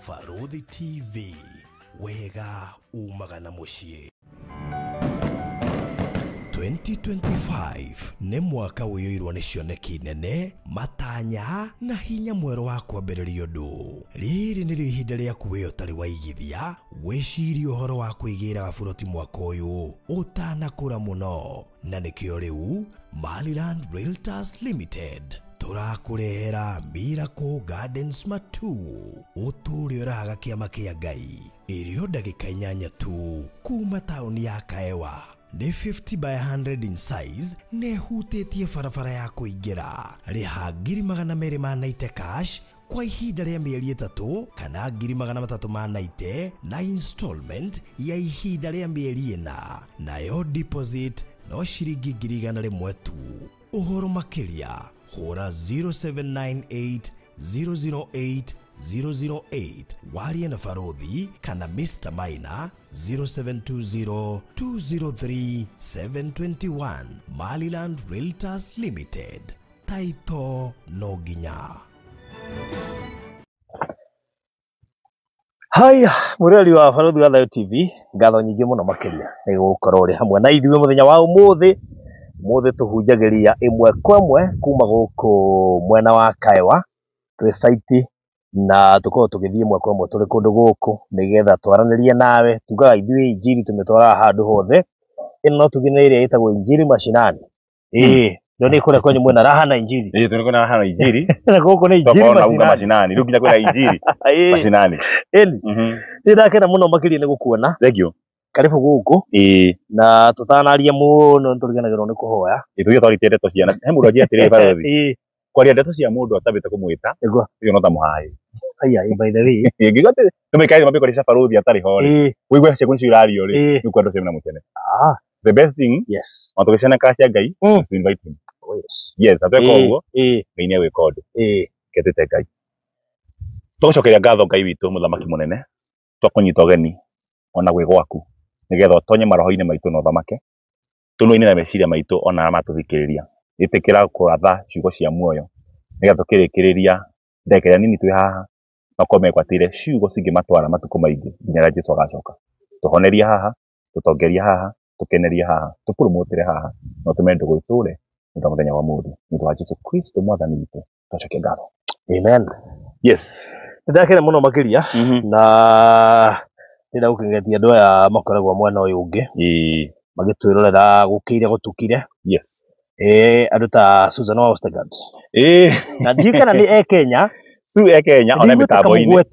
Barũthi TV, wega umagana muciĩ. 2025 nĩ mwaka wĩyũirwo nĩ cioneki nene, matanya na hinya mwerũ wa kwambĩrĩria ũndũ. Rĩrĩ nĩrĩo ihinda rĩaku wĩ ũtarĩ waigithia, wĩcirie ũhoro wa kwĩgĩra gaburoti mwaka ũyũ ũtanakũra mũno. Na nĩkĩo rĩu Maliland Realtors Limited tũrakũrehera Miracle Gardens Matu, ũtũũre ũrahaga kĩama kĩa Ngai, ĩrĩo ndagĩka 8 tu kuma taũni ya Kaewa. Nĩ 50 by 100 in size, nehutĩtie barabara ya kũingĩra. Rĩha 290 cash kwa ihinda rĩa mĩeri 3 kana 390 na installment ya ihinda rĩa mĩeri 4, nayo deposit no ciringi 100 tu. Ũhoro makĩria hũra 0798 008 008 warie na Barũthi kana Mr. Maina 0720 203 721. Maliland Realtors Limited, taito no ginya. Haya, mureri wa Barũthi wa Thayo TV, ngatho nyingĩ mũno makĩria nĩ gũkorwo ũrĩ hamwe na ithuĩ mũthenya wa ũmũthĩ. Mũthĩ tũhunjagĩria ĩmwe kwa ĩmwe kuma gũkũ mwena wa Kaewa twĩ site, na tũkorwo tũgĩthiĩ ĩmwe kwa ĩmwe tũrĩ kũndũ gũkũ nĩgetha twaranĩrie nawe. Tugaga ithuĩ injiri tũmĩtwaraga handũ hothe. Ĩno no tuge nĩ ĩrĩa ĩtagwo injiri mashinani. Ndio nĩ kũrĩa kwenye mwena raha na injiri. Tũrĩ kũrĩa raha na injiri. Na gũkũ nĩ injiri mashinani. Rĩu nginya kwĩna injiri mashinani. Nĩ ndakena mũno makĩria nĩ gũkuona. Thank you. Karibu gũkũ. Na tũtanaria mũno nĩtũriganagĩrwo nĩ kũhoya. Ithuĩ twarĩtie ndeto ciana. He mũndũ agia atĩrĩrĩ Barũthi. Kwaria ndeto cia mũndũ atabĩte kũmwĩta. Ũcio no ta mũhaĩ. Haya, by the way. Ngiuga atĩ tũmĩkaire mabĩko cia Barũthi atarĩ ho rĩ. Wĩigua ciaku nĩcirario rĩ. Nĩ kwenda cemna mũtene. The best thing. Yes. Matũgĩcana kacia Ngai. To invite him. Yes, atweka ũguo. Ngai nĩ gwĩka ũndũ. Ketete Ngai. Tũcokeria ngatho Ngai witũ mũthamaki mũnene. Twakũnyita ũgeni ona gwĩ gwaku. Nĩgetha ũtonye maroho-inĩ maitũ na ũthamake. Tũnua-inĩ na meciria maitũ ona matũthikĩrĩria. Ĩtĩkĩra kũratha ciugo cia muoyo. Nĩgetha tũkĩrĩkĩrĩria ndagĩka nini twĩ haha. Makome kwatĩre ciugo cingĩmatwara matukũ maingĩ nginya rĩrĩa Jesũ agacoka. Tũhonerie haha, tũtongerie haha, tũkenerie haha, tũpurumũtĩre haha, na tũme ndũgũ itũre nĩ mũthenya wa mũthĩ. Nĩ wa Jesũ Kristo mwathani witũ. Tũcokie ngatho. Amen. Yes. Ndakena mũno makĩria na ndĩra gũkengetia andũ aya makoragwo mwena ũyũ ũngĩ magĩtwĩrorera gũkĩire gũtukire. Yes. Andũ ta Susan wa Ostergaard. Na ndiĩ kana nĩ Kenya. Su Kenya ona mĩtambo-inĩ.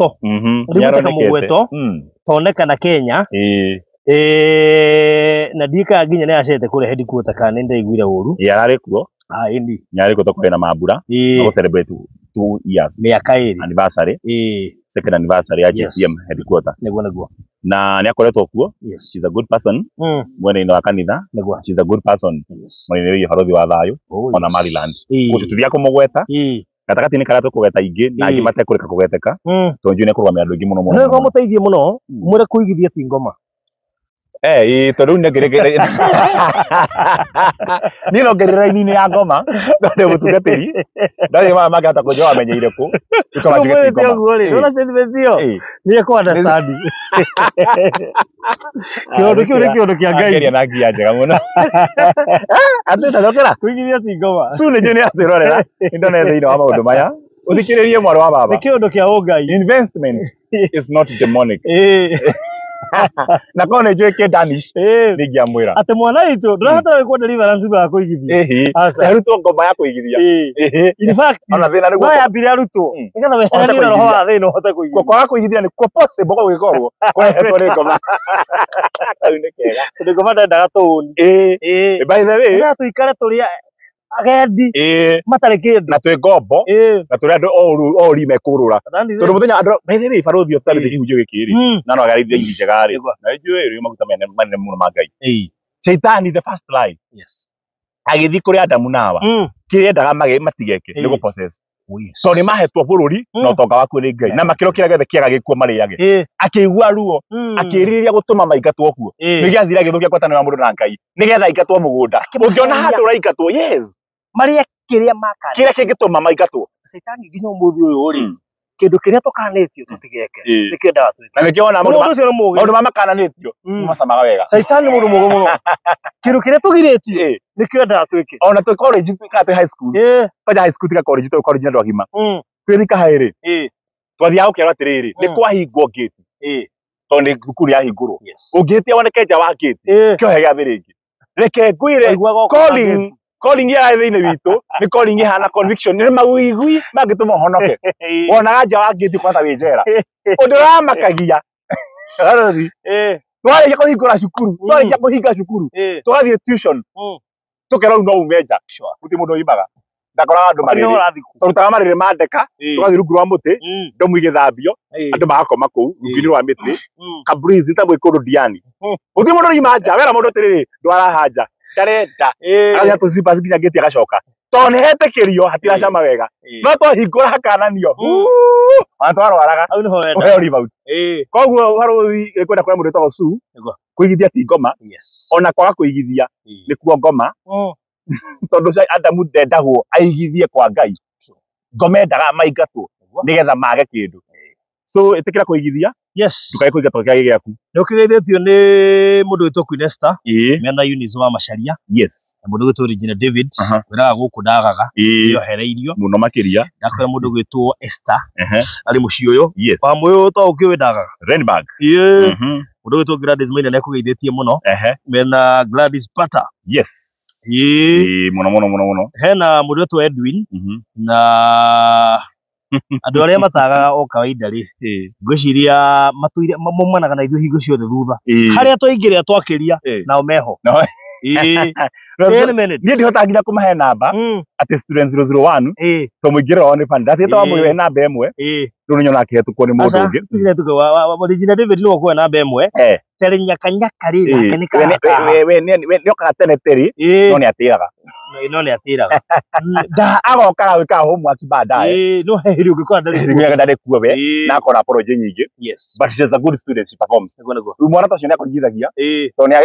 Ndĩgwĩtĩka mũgweto tonekana Kenya. Na ndiĩ kana nginya nĩ acete kũrĩa headquarter kana nĩ ndaiguire ũru. Ararĩ kuo. Ĩni. Nĩarĩ kuo tũkorĩ na mambura. Na celebrate 2 years. Mĩaka 2. Anniversary. Second anniversary ya GCM headquarter. Nĩguo. Na nĩ akoretwo kuo. She's a good person. Mwena-inĩ wa kanitha. She's a good person. Mwena-inĩ wa Barũthi wa Thayo ona Maryland. Gũtũtithia kũmũgweta. Gatagatĩ-inĩ karĩa tũkũgeta ingĩ na angĩ matekũreka kũgeteka. Tondũ nĩ kũrũgamia andũ aingĩ mũno mũno. Nĩ mũteithie mũno. Mwĩre kũigithia ti ngoma. Tondũ nĩ niĩ no ngeri raini-inĩ ya ngoma ndĩ mũtungatĩri ndarĩ mangĩhota kũnjua wamenyeire kũ ũna statement ĩyo nĩ ekũ understand. Kĩũndũ kĩu nĩ kĩũndũ kĩa Ngai. Ngeria na ngia njega mũno. Andũ ndakĩra kũigithia ti ngoma. Su nĩ nĩ atwĩrorera ndona thĩinĩ wa maũndũ maya. Ũthikĩrĩrie mwarĩ wa baba. Nĩ kĩũndũ kĩa ũngai. Investment is not demonic. Na kone njũĩ kĩ Danish nĩ ngĩamwĩra atĩ mwana witũ ndũrabatara gwĩkwo deliverance thutha wa kũigithia. Arutwo ngoma ya kũigithia. In fact ona thĩna nĩguo no yambire arutwo nĩgetha weheranĩre roho wa thĩna ũhote kũigithia. Kwaga kũigithia nĩ possible gwĩka ũguo kũrehetwo nĩ ngoma. Rĩu nĩ kega tondũ ngoma ndendaga tũũni. By the way nĩgetha tũikare tũrĩ agendi matarĩ kĩndũ na twĩ ngombo na tũrĩ andũ ori mekũrũra. Tondũ mũthenya andũ by the way Barũthi ũtarĩ kĩhunjio gĩkĩ rĩ na no agarithia inji njega rĩ na njũĩ rĩ maguta manene mũno ma Ngai. Shaitani the first lie. Agĩthiĩ kũrĩ Adamu na Hawa kĩrĩa endaga matigeke nĩ gũ possess. So nĩ mahetwo bũrũri na ũtonga wa kũrĩ Ngai na makĩro kĩrĩa gĩothe kĩaga gĩkuo marĩage. Akĩigua ruo akĩrĩrĩria gũtũma maingatwo kuo. Nĩ gĩathira gĩthũkia ngwatanĩro ya mũndũ na Ngai nĩgetha aingatwo mũgũnda. Ũngĩona handũ ũraingatwo yes. Maria kĩrĩa makana. Kĩrĩa kĩngĩtũma maingatwo. Shaitani nginya ũmũthĩ ũyũ rĩ kindu kiria tukanetio tutigeke nikienda atu na nikiona maundu mamakananitio masamaga wega Saitani mundu mugo muno kindu kiria tugiretio nikienda atuike ona tu college tukate high school kaja high school tika college tu college ndo agima twithika hairi twathia ukera atiriri ni kwahingwo gate tondu thukuru ya hingurwo ungitia woneke nja wa gate kio hega thiringi reke ngwire calling ya thini witu ni calling hana conviction ni mawigui mangituma honoke wonaga nja wa gate kwata winjera undu ramakagia arathi twari kuhingura cukuru twari kuhinga cukuru twathie tuition tukera no umeja uti mundu yibaga ndakora andu mariri turutaga mariri mandeka tugathi rungu rwa muti ndomu igithambio andu magakoma kuu rungu rwa miti ka breeze ntamwe kundu diani uti mundu yimaja wera mundu tiriri ndwara haja ndarenda aria tuzipa zikinya geti agacoka tone hetekirio hatira cama wega no twahingura hakananio atwarwaraga au niho wenda rebound koguo haruthi kwenda kwa mundu twa su kuigithia ti ngoma ona kwaga kuigithia ni kuo ngoma tondu Adamu ndendagwo aigithie kwa Ngai ngoma endaga maingatwo nigetha mage kindu so itikira kuigithia tukai kuiga tokia giaku ni ukigeithitio ni mundu witwo Queen Esther mena Eunice wa Macharia na mundu witwo Regina David wiraga guku ndagaga iyo hereirio muno makiria ndakora mundu witwo Esther ali muci uyu pamoyo to ukiwe ndagaga Renberg mundu witwo Gladys Maina ne kugeithĩtie muno mena Gladys Pata muno hena mundu witwo Edwin na andu aria matagaga o kawaida ri ngwiciria matuire mumanaga na ithuĩ hingo ciothe thutha haria twaingĩrĩra twakiria nao meho ni ndihota nginya kumahe namba ati student 001 to muingĩrĩra one fan ndathĩte wa mũiwe namba ĩmwe rĩu nĩnyona akĩhetũkwo nĩ mũndũ ũngĩ Regina David nĩwe kuoya namba ĩmwe tere nyakanyaka rĩ nake nĩ kahata we nĩokaga tene teri no nĩ atĩraga agokaga gwĩka homework baadaye no heri ũngĩkora ndarĩ kuo we na akona apology nyingĩ but she is a good student, she performs rĩu mwana ta ũcio nĩ akũringithagia tondũ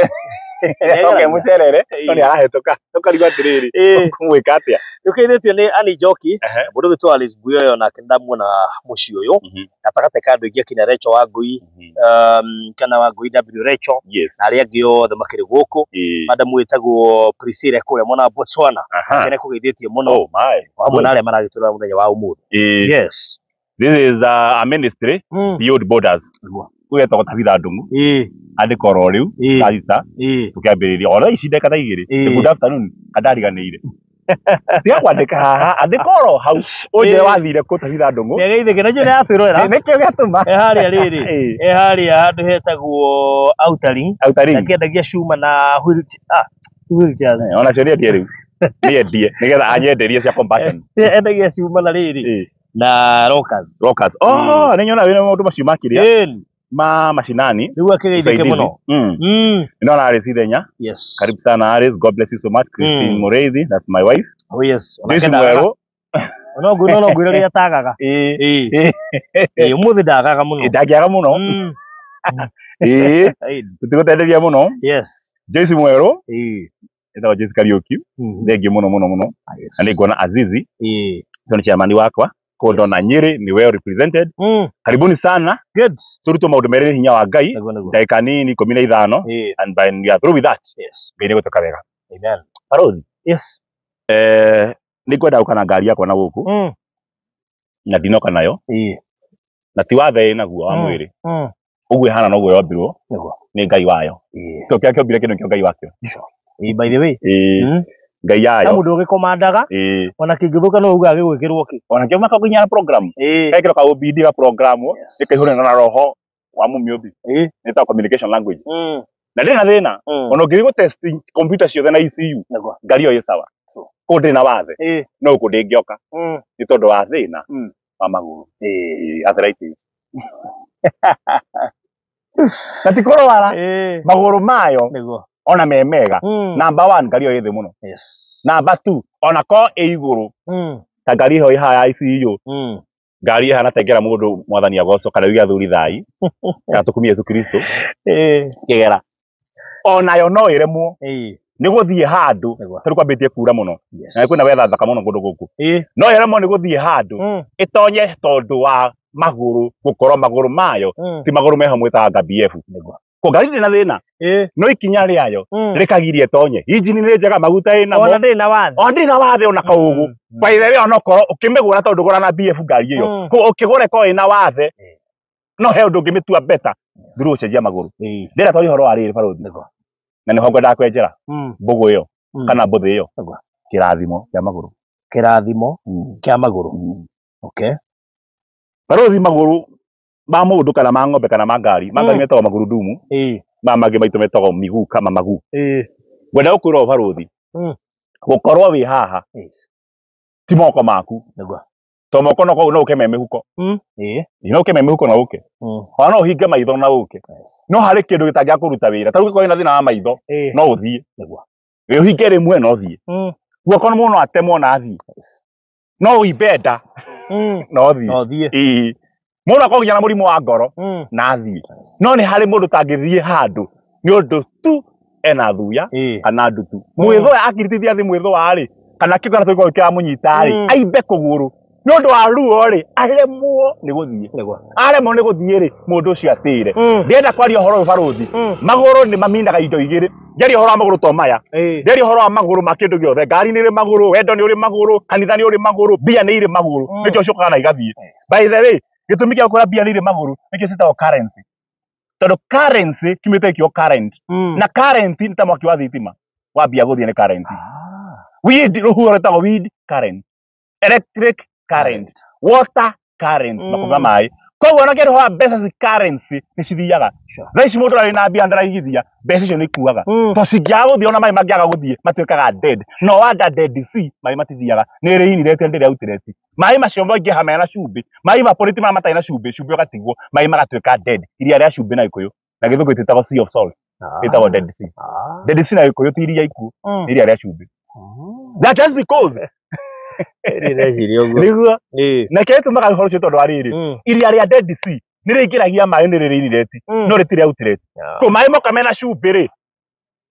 nĩ mũcerere no nĩ arahetũka ũkarigwo atĩrĩrĩ ũkũmwĩka atĩa ũkeithĩtio nĩ Annie Njoki mũndũ witũ Alice Buyoyo nake ndamuona mũciĩ ũyũ gatagatĩ ka andũ aingĩ akinya Rachel Wangui kana Wangui W Rachel na arĩa angĩ othe makĩrĩ gũkũ madam wĩtagwo Priscilla kũrĩa mwena wa Botswana nake nĩ kũgeithĩtie mũno hamwe na arĩa maragĩtũra mũthenya wa ũmũthĩ this is a ministry beyond borders gwetagwo Tabitha Ndung'u andĩka oro rĩu thita tũkĩambĩrĩria oro ici ndeka ta igĩrĩ good afternoon andariganĩire tiga kwandĩka haha andĩka oro hau ũnjĩre wathire kũ Tabitha Ndung'u nĩgeithĩke na njũĩ nĩ yatwĩrorera nĩkĩo gĩatũma harĩa rĩrĩ harĩa handũ hetagwo Outerling akĩendagia cuma na wheelchairs onacio nĩendie rĩu nĩendie nĩgetha anyenderie cia compassion endagia cuma na rĩrĩ na rockers nĩ nyona wĩna maũndũ macio makĩrĩa mashinani rĩu akĩgeithĩke mũno nĩona Alice Ithenya karibu sana Alice, God bless you so much. Christine Mureithi, that's my wife. Joyce Mwerũ no ngwĩra rĩrĩa tagaga ũmũthĩ ndagaga mũno ndangĩaga mũno tũtigũtenderia mũno Joyce Mwerũ etagwo Joyce Kariuki thengiũ mũno na nĩ nguona Azizi ũcio nĩ chairman wakwa kondo na Nyeri ni well represented karibuni sana turutwo maundu merĩ hinya wa Ngai ndagĩka nini 15 and by we are through with that Ngai nĩ gũtũka wega amen Parothi nĩ ngwenda gũka na ngari yakwa na gũkũ na ndinoka nayo na ti wathe naguo wa mwĩrĩ ũguo ihana noguo yombirwo nĩ Ngai wayo to kĩrĩa kĩombire kĩno kĩo Ngai wakĩo by the way Ngai yayo mũndũ ũgĩkomandaga ona kĩngĩthũka no uga gĩgwĩkĩrwo kĩ ona kĩo maka kũnyana program ekĩro ka OBD ga program ĩkĩhũrana na roho wa mũmĩũmbi nĩ ta communication language na ndĩna thĩna ona ũngĩthiĩ test computer ciothe na ECU ngari ĩyo ĩ sawa kũndũ ndĩna wathe no gũkũ ndĩngĩoka nĩ tondũ wa thĩna wa magũrũ arthritis na ti kũrwara magũrũ mayo ona me mega number 1 ngari ĩyo ĩ thĩ mũno number 2 ona ko ĩ igũrũ ta ngari ĩyo ĩha ya ICU ngari ĩhana tengera mũndũ mwathani agoco kana wiga thuri thai ya tũkumia Yesu Kristo kĩgera onayo no ĩremwo nĩ gũthiĩ handũ tondũ kwambĩtie kuura mũno na kwĩna wetha thaka mũno kũndũ gũkũ no ĩremwo nĩ gũthiĩ handũ ĩtonye tondũ wa maguru gukorwo maguru mayo ti maguru meho mwitaga BF ko ngari ndina thina no ikinya riayo rikagirie tonye injini ni njega maguta ina ona ndina wathe ona kaugu kwa ile ona koro ukimegura tondu gura na BF ngari iyo ko ukigore ko ina wathe no he undu ngimitua beta thuru cenjia maguru ndira tori horo ari baruthi na ni hongo ndakwenjera mbugu iyo kana mbuthi iyo kirathimo kya maguru kya maguru okay baruthi maguru ba mundu kana ma ng'ombe kana ma ngari metagwo maguru dumu mangĩ maitũ metagwo miguu kama magu ngwenda gukwĩra baruthi gukorwo wi haha ti moko maku to moko no ukeme mihuko no ukeme mihuko na uke ona no uhinge maitho na uke no hari kindu gitangia kuruta wira ta ruko ina thina wa maitho no uthie uhinge rimwe no uthie guoko muno atemwo na athie no uibenda no uthie muno akogia na murimu wa ngoro na athie no ni hari mundu tangithie handu ni undu tu ena thuya kana ndutu mwitho akiritithia thi mwitho ari kana kigana tuko kya munyita ari aibe kuguru ni undu wa ruo ri aremwo ni guthie ri mundu ucio atire ndienda kwaria horo baruthi maguru ni maminaga indo igiri njeri horo maguru to maya njeri horo maguru makindu giothe ngari ni ri maguru wendo ni uri maguru kanitha ni uri maguru bia ni iri maguru nikyo cukana igathie by the way gitumi kia kura bia ni iri maguru nikyo citao currency tondu currency kimite kio current na current ni ta mwaki wa thitima wa bia guthie ni current weed ruhuro tago weed current electric current water current makuga mai koguo na kero ha mbeca ci currency ni cithiaga thaici mundu ari na bia ndaraigithia mbeca icio ni ikuaga to cingiaga guthie ona mai mangiaga guthie matuikaga dead no wanda dead sea mai matithiaga ni ri inirete ndire outireti mai macio mongi hamena na cumbi mai vaporiti ma matai na cumbi ugatigwo mai magatuika dead iria ria cumbi na ikuyu na githungu ititagwo sea of salt itagwo dead sea na ikuyu ti iria iku iria ria cumbi that just because na ketu maga horo cyo tondu ariri iria ria dead sea ni ringiragia mai ni riri inireti no ritire outireti ko mai moka mena cumbi ri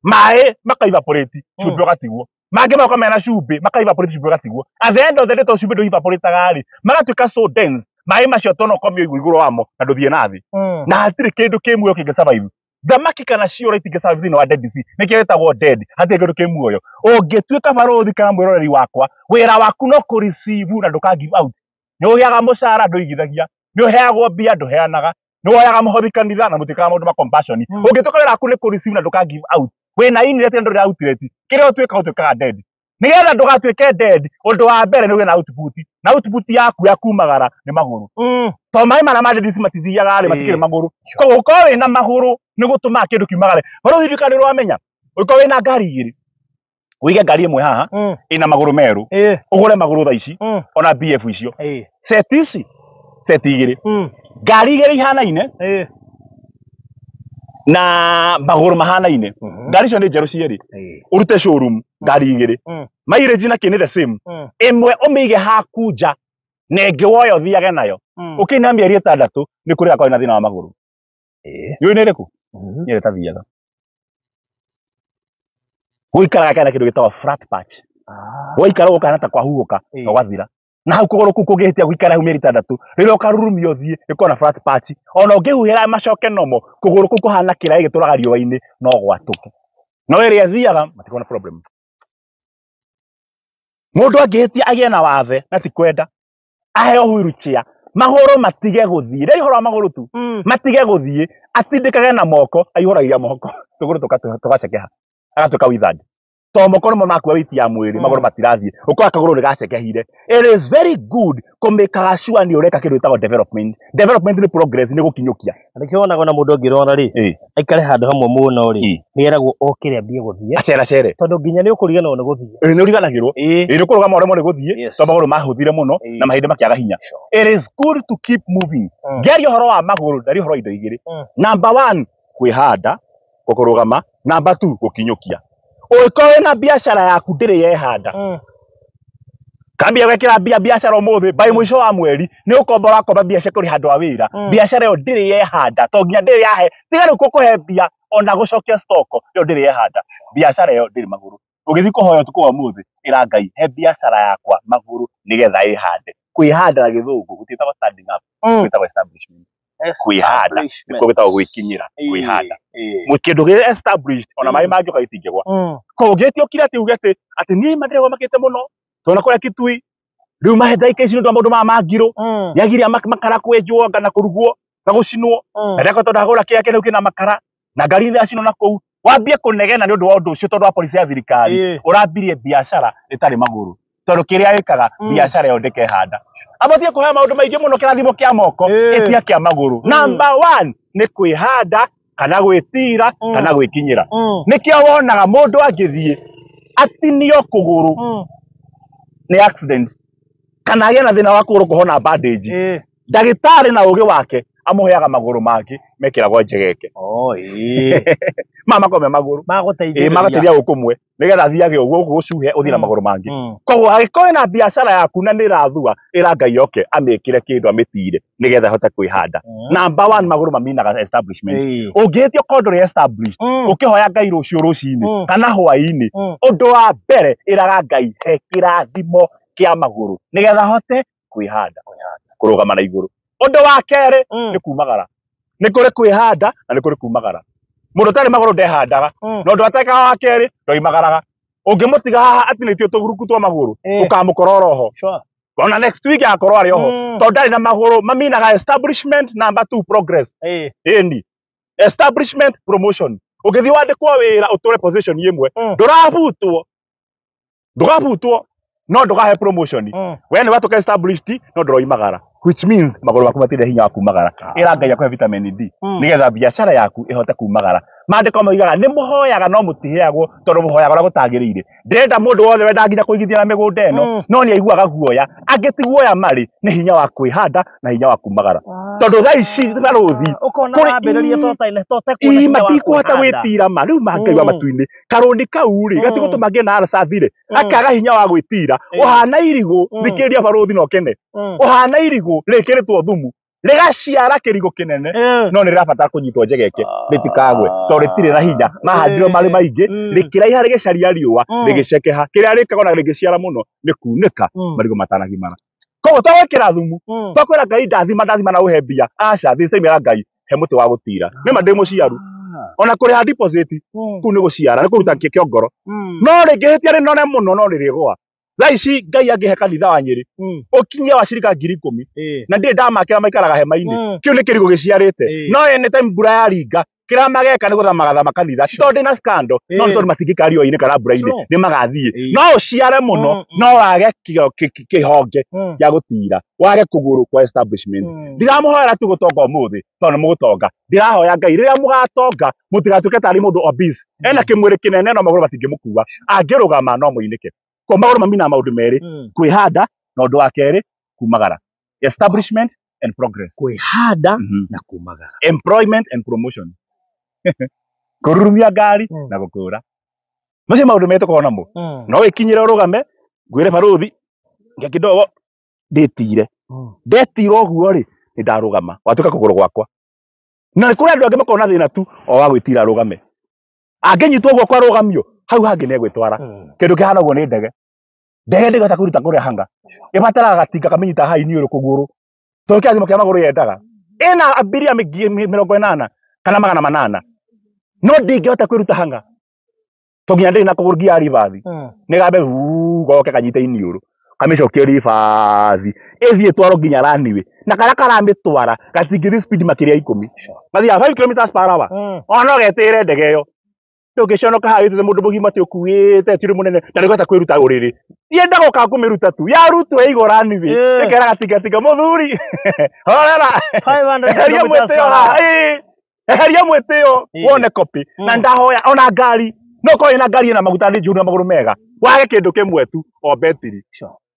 mai makaivaporiti cumbi ugatigwo mangi moka mena cumbi makaivaporiti cumbi ugatigwo at the end of the day to cumbi do ivaporitaga ri magatuika so dense mai macio tono komio iguru wamo na nduthie nathi na hatiri kindu kimwe kinge survive thamaki kana cio right kinge survive no dead sea nikiretagwo dead hatiri kindu kimwe ungituika baruthi kana mwiroreri wakwa wira waku no ku receive na nduka give out ni uheaga mucara nduigithagia ni uheagwo bia nduheanaga ni uheaga muhothi kanitha na mutika maundu ma compassion ungituika wira waku ni ku receive na nduka give out wena ini rete ndu outireti kire utuika utuika dead nigetha ndugatuike dead undu wa mbere ni wina output yaku ya kumagara ni maguru to mai mara ma dead matithiaga ari matikire maguru koguo ko wina maguru ni gutuma kindu kiumagare baro thirikanirwo amenya uko wina ngari igiri uige ngari imwe haha ina maguru meru ugure maguru thaici ona BF icio set igiri ngari igiri ihanaine na maguru mahanaine ngari cio ni njeru cieri urute showroom ngari igiri mileage na kini the same imwe umige hakunja nenge woyo thiage nayo ukina mieri 6 ni kuri akwa ina thina wa maguru yo ni reku ni reta thiaga guikara kana kindu gitawa flat patch waikara ukana ta kwa huoka no gathira na hau kugoro kukugitia guikara hu mieri 6 riro karurumio thie ikona flat patch ona ungihuhira macoke nomo kugoro kukuhana kira igituraga riwa-ini no gwatuke no ere thiaga matikona problem mundu angihitia agie na wathe na ti kwenda aheo huiruchia maguru matige guthie ri horo maguru tu matige guthie atindikage na moko aihuragia moko tuguru tugacekeha agatuka withad to moko no makwa witi ya mwiri maguru matirathie uko kaguru ni gacekehire it is very good kumikaga sure ni ureka kindu itago development ni progress ni gukinyukia nikionaga na mundu ngirona ri aikare handu hamwe muno ri nieragwo okire ambie guthie acere tondu nginya ni ukurigana no guthie ni uriganagirwo ni kuruga more more guthie to maguru mahuthire muno na mahinde makiaga hinya it is good to keep moving geri horo wa maguru dari horo indo igiri number 1 kwihanda gukurugama number 2 gukinyukia uikowe na biashara yaku ndiri yehanda kambia wekera biashara umuthi bai mwisho wa mweri ni ukombora komba biashara kuri handu wa wira biashara yo ndiri yehanda to nginya ndiri yahe tigari kukuhe bia ona gucokia stock yo ndiri yehanda biashara yo ndiri maguru ugithi kuhoya tuko umuthi ira ngai he biashara yakwa maguru nigetha ihande kwihanda na githungu gutitagwo standing up gutitagwo establishment kwihanda niko gutagwo gwikinyira kwihanda mukindu gi established ona mai mangi ukaitingegwa ko getio kira ati ugete ati ni madirego makite muno tona kwa kitui riu mahenda ikeci ndo maundu ma mangiru yagiria makara kwenjwo kana kurugwo na gucinwo ndako tondu agura kiake riu kina makara na ngari ndia cino na kou wambie kunegena ni undu wa undu ucio tondu wa polisi ya thirikari urambirie biashara itari maguru tondu kiria ikaga biashara yo ndeke handa abatie kuhe maundu maingi muno kirathimo kia moko itia kia maguru number 1 ni kwihanda kana gwitira kana gwikinyira nikio wonaga mundu angithie atinio kuguru ni accident kana agia na thina wa kuguru kuhona bandage ndagitari na ugi wake amuheaga maguru maki mekiragwo njegeke mama kome maguru magateithia gukumwe nigetha thiage uguo gucuhe uthi na maguru mangi koguo agikoe na biashara yaku na nirathua irangai yoke amikire kindu amitire nigetha hote kwihanda number 1 maguru maminaga establishment ungitio kondo re established ukihoya ngai rucio rucini kana hwaini undu wa mbere iraga ngai he kirathimo kia maguru nigetha hote kwihanda kurugama na iguru undu wa kere ni kumagara ni kuri kwihanda na ni kuri kumagara mundu tari maguru ndehandaga no ndu ateka wa keri ndoimagaraga ungimutiga haha atinitio tuguruku twa maguru ukamukora ho ona next week akorwo ari oho to ndari na maguru maminaga establishment number 2 progress ni establishment promotion ugithi wandikwo wira utore position imwe ndurabutwo no ndugahe promotion we ni watuka established no nduroimagara which means maguru maku matire hinya wa kumagara irangai yakwe vitamin D nigetha biashara yaku ihote kumagara mandiko moigaga ni muhoyaga no mutiheagwo tondu muhoyaga ora gutagirire ndenda mundu wothe wenda nginya kuigithia na migunda eno no ni aiguaga guoya angitiguoya mari ni hinya wa kwihanda na hinya wa kumagara tondu tha ici baruthi ukona ambiririe totaine totekuna hinya wa kuhota gwitira ma riu mangaiwa matuini karundi kau ri gatigutuma ngi na aracavire akaga hinya wa gwitira uhana irigu thikiria baruthi no kene uhana irigu rikiritwo thumu rigaciara kirigo kinene no ni rirabatara kunyitwo njegeke ritikagwe to ritire na hinya mahandiro mari maingi rikiraiha rigicaria riua rigicekeha kiria rikagwo na rigiciara muno ni kunika marigo matanagimana koguo twawekira thumu twakwira ngai ndathima na uhe mbia aca thicaimira ngai he muti wa gutira nima ndi muciaru ona kuriha deposit ku ni guciara ni kuruta kiongoro no ringihitia rinone muno no ririgwa tha ici ngai angihe kanitha wa Nyeri ukinyia wa cirika 10,000 na ndire ndamakira maikaraga hema-ini kiu ni kirigo giciarite no ene time mbura ya ringa kiramageka ni guthamagatha makanitha to ndina scandal no tondu matingikario-ini kana mbura-ini ni magathie no uciare muno no wage kihonge ya gutira wage kuguru kwa establishment ndiramuhoera tu gutonga umuthi tondu mugutonga ndirahoya ngai riria mugatonga mutigatuke tari mundu obese ena kimwiri kinene no maguru matingimukua angirugama no muinike kwa maguru mamina maundu meri kwihanda na undu wa keri kumagara establishment and progress kwihanda na kumagara employment and promotion kururumia ngari na gukura macio maundu metu kona mo no ikinyire urugame ngwire baruthi ngia kidogo ndetire ndetira uguo ri ni ndarugama watuka kuguru gwakwa na kuri andu angi makona thina tu o wa gwitira rugame angenyitwo uguo kwa rugamio hau hangi ne gwitwara kindu kihana uguo ni ndege ndigata kuruta kuria hanga ibataraga gatinga kamenyita hai ni uru kuguru to kiathimo kia maguru yendaga ina abiria 80 kana 800 no ndingihota kwiruta hanga to nginya ndi na kugurugia ribathi ni gambe goke kanyite iniuru kamicokia ribathi ithie twaro nginya raniwe na kara karamitwara gatingithi speed makiria 10 mathia 5 km/h ono getire ndege yo ndugiconoka hayo tete mundu mugima ti ukuite tiri munene ndarigota kwiruta uriri yenda goka kumiruta tu ya rutwe igoraniwe ikera gatinga muthuri horera 500 eheria mwitio wone copy na ndahoya ona ngari no ko ina ngari na maguta ndi njuru na maguru mega wage kindu kimwe tu o betiri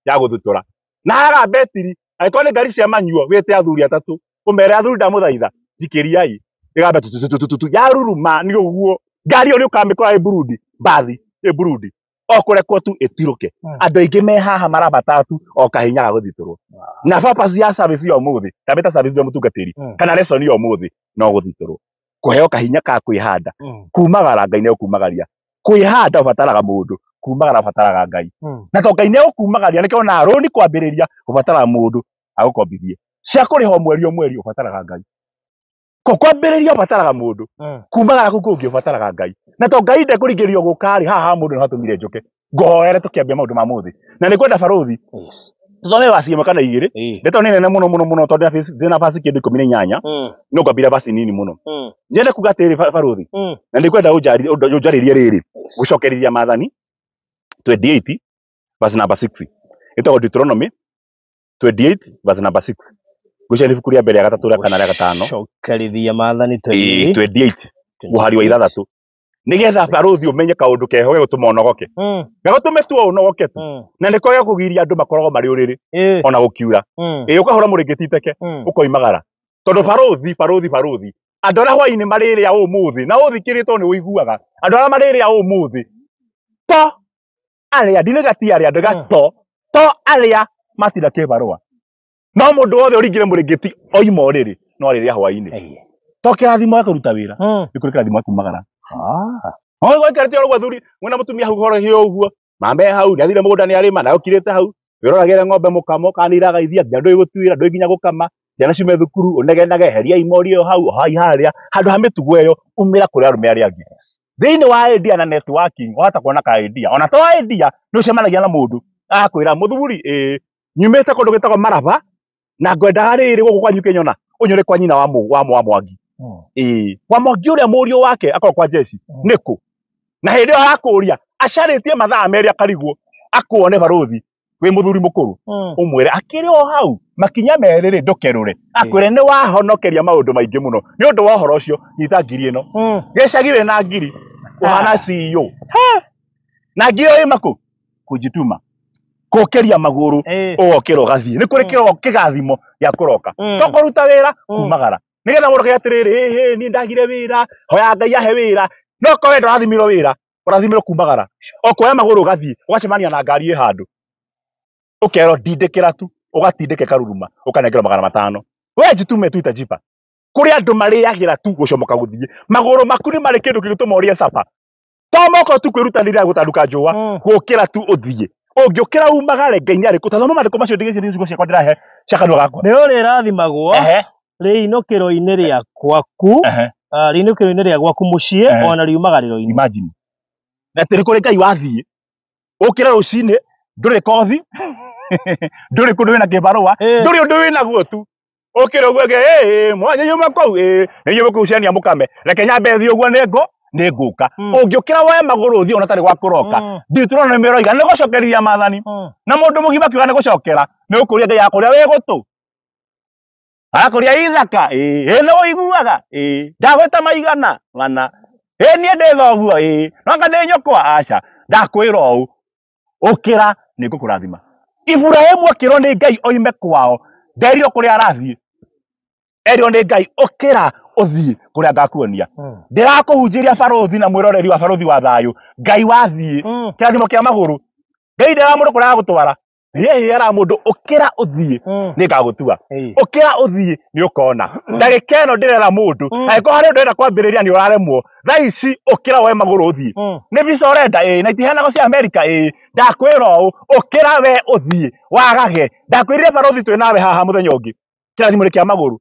ya guthutura na ara betiri aiko ni ngari cia manyuo wite athuri atatu umere athuri ndamuthaitha njikiriai igambe tututututu ya ruruma ni uguo ngari oni ukamikora iburundi bathi iburundi okurekwo tu etiruke andu aingi me haha marabatatu o kahinya ga guthiturwo na purpose ya service yo muthi tabeta service yo mutungatiri kana lesson yo muthi no guthiturwo kuheo kahinya ka kwihanda kumagara ngai ne kumagaria kwihanda ubataraga mundu kumagara bataraga Ngai na to Ngai ne ukumagaria nike ona roni kwambiriria ubatara mundu agukombithie cia kuriho mweri ubataraga Ngai ko kwambiriria ubataraga mundu kumagara kukungi ubataraga Ngai na to Ngai nde kurigirio gukari haha mundu no hatumire njoke ngohoere tukiambia maundu ma muthi na ni kwenda barothi tutone waciema kana igiri ndeto nene muno tondu ndina basi kindu 18 no ngambira basi nini muno nyende kugatiri barothi na ni kwenda ujaririe riri gucokerithia mathani 28 verse number 6 ito Deuteronomy 28 verse number 6 guceni fukuria mbere ya gatatu ria kana ria gatano cokerithia mathani 28 muhari wa ithathatu nigetha barothi umenye kaundu keho gutuma onogoke gagutume tu onogoke tu na niko gya kugiria andu makorogo mari uriri ona gukiura ukahura muringititeke ukoimagara tondu barothi andu ara hwaini mariria umuthi na uthikiritwo ni uiguaga andu ara mariria umuthi to aria ndinegati aria ndaga to aria matinda kibarua no mundu wothe uringire muringiti oima uriri no riria hwaini to kirathimo akaruta wira ni kuri kirathimo akumagara gwa karite oro gwathuri mwena mutumia hau horo hio uguo mame hau ndathire mugunda ni arima na ukirite hau wiroragire ng'ombe mukamo kanira gaithia ndu igutwira ndu iginya gukama ciana ciume thukuru unegenage heria imorio hau hai haria handu ha mitugo eyo umira kuri arume aria angi thiini wa idea na networking wahota kuona ka idea ona to idea no cemanagia na mundu akwira muthuri nyumite kundu gitagwo Maraba na ngwenda hariri guku kwanyu Kenyona unyure kwa nyina wa Mwangi kwa Mwangi uria murio wake akoro kwa jeshi niku na hindi yo akuria acaritie mathaa meri akarigwo akuone barothi wi muthuri mukuru umwire akiri o hau makinya meriri ndukerure akwire ni wahonokeria maundu maingi muno ni undu wa horo ucio nyita ngiri ino gicagi we na ngiri uhana CEO na ngiri oi maku kujituma kokeria maguru ugokira ugathie ni kuri kiro kigathimo ya kuroka to kuruta wira kumagara nigetha mundu kiatiriri ni ndagire wira hoya Ngai ahe wira no ko wendo rathimiro wira urathimiro kumagara okoya maguru ugathie ugacemania na ngari handu ukero ndindikira tu ugatindike karuruma ukanengera 500 we jitume tu itajipa kuri andu mariagira tu gucomoka guthie maguru makuri mari kindu kigituma urie sapa to moko tu kwirutanira gutanduka njua gukira tu uthie ungiukira umagare Ngai ni ari kutathoma mandiko macio ndigiciri njugo ciakwa ndirahe ciakanwa gakwa ni uri rathimagwo riinukiro-ini ria gwaku riinukiro-ini ria gwaku mucii ona riumagariro-ini imagine na tiri kuri Ngai wathie ukira rucini nduri kothi nduri kundu wina kibarua nduri undu wina guo tu ukira uguo mwanya nyuma kwau ni nyuma kucania mukame reke nyambe thi uguo ni nguka ungiukira woe maguru thi ona tari gwa kuroka Deuteronomy miroiga ni gucokeria mathani na mundu mugima kiuga ni gucokera ni ukuria Ngai akuria we gutu akuria ithaka no uiguaga ndagweta maigana ng'ana nie ndi thoguo nonga ndi nyokwa aca ndakwira uu ukira ni ngukurathima Ibrahimu akirwo ni Ngai oime kwao nderio kuria arathie erio ni Ngai ukira uthie kuria ngakuonia ndirakuhunjiria barothi na mwiroreri wa barothi wa thayu Ngai wathie kirathimo kia maguru Ngai ndera mundu kuria gutwara ara mundu ukira uthie ni ngagutua ukira uthie ni ukona ndagika ino ndirera mundu aiko hari ndenda kwambiriria ni uraremwo thaici ukira woe maguru uthie ni visa urenda na itiheanago cia America ndakwira uu ukira we uthie wagage ndakwirire barothi twi nawe haha muthenya ungi kirathimo kia maguru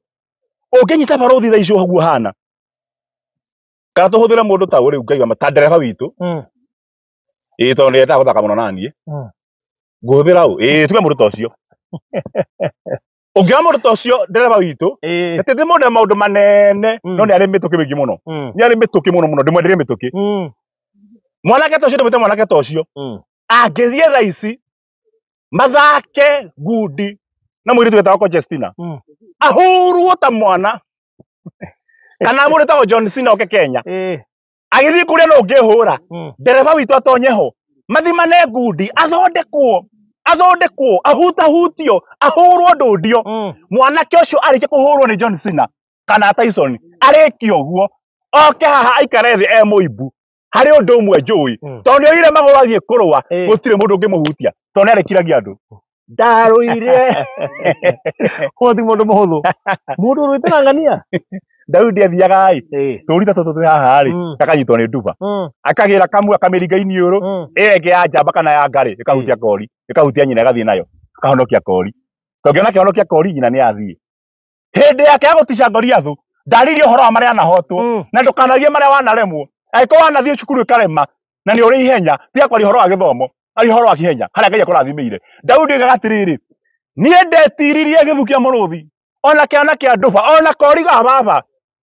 unginyita barothi thaici uguo hana kana tuhuthire mundu ta uri ngaiga matandereba witu tondu ndenda guthaka muno nanie nguthira u tuge mundu ta ucio ungia mundu ta ucio ndereba witu ati mundu maundu manene no ni ari mituki mingi muno ni ari mituki muno ndimwenderie mituki mwanake ta ucio ndimwite mwanake ta ucio angithie thaici mathake ngundi na mwiritu wetagwo Justina ahurwo ta mwana kana mundu ta John Cena oke Kenya agithie kuria no ngihura ndereba witu atonyeho mathimane ngundi athondekwo ahutahutio ahurwo ndundio mwanake ucio arike kuhurwo ni John Cena kana Tyson arikio guo oke haha aikare thi muibu hari undu umwe njui tondu oire maguru athie kurwa gutire mundu ungimuhutia tondu arikiragia andu ndaruire hodi mundu muhuthu mundu ruitanangania Daudi athiaga turita tutu haha ri akanyitwo ni nduba akagira kamwe akamiringa iniuru ege ya njamba kana ya ngari ikahutia kori ikahutia nyina gathie nayo akahonokia kori tongiona kihonokia kori nyina ni athie hindi yake agutisha Goliathu ndaririe uhoro wa maria anahotwo na ndukanagie maria wanaremwo aiko wanathie cukuru ikarema na ni uri ihenya tia kwari uhoro wa githomo ari uhoro wa kihenya haria Ngai akurathimire Daudi agatiriri nie ndetiririe githukia muruthi ona kiana kia nduba ona kori ga baba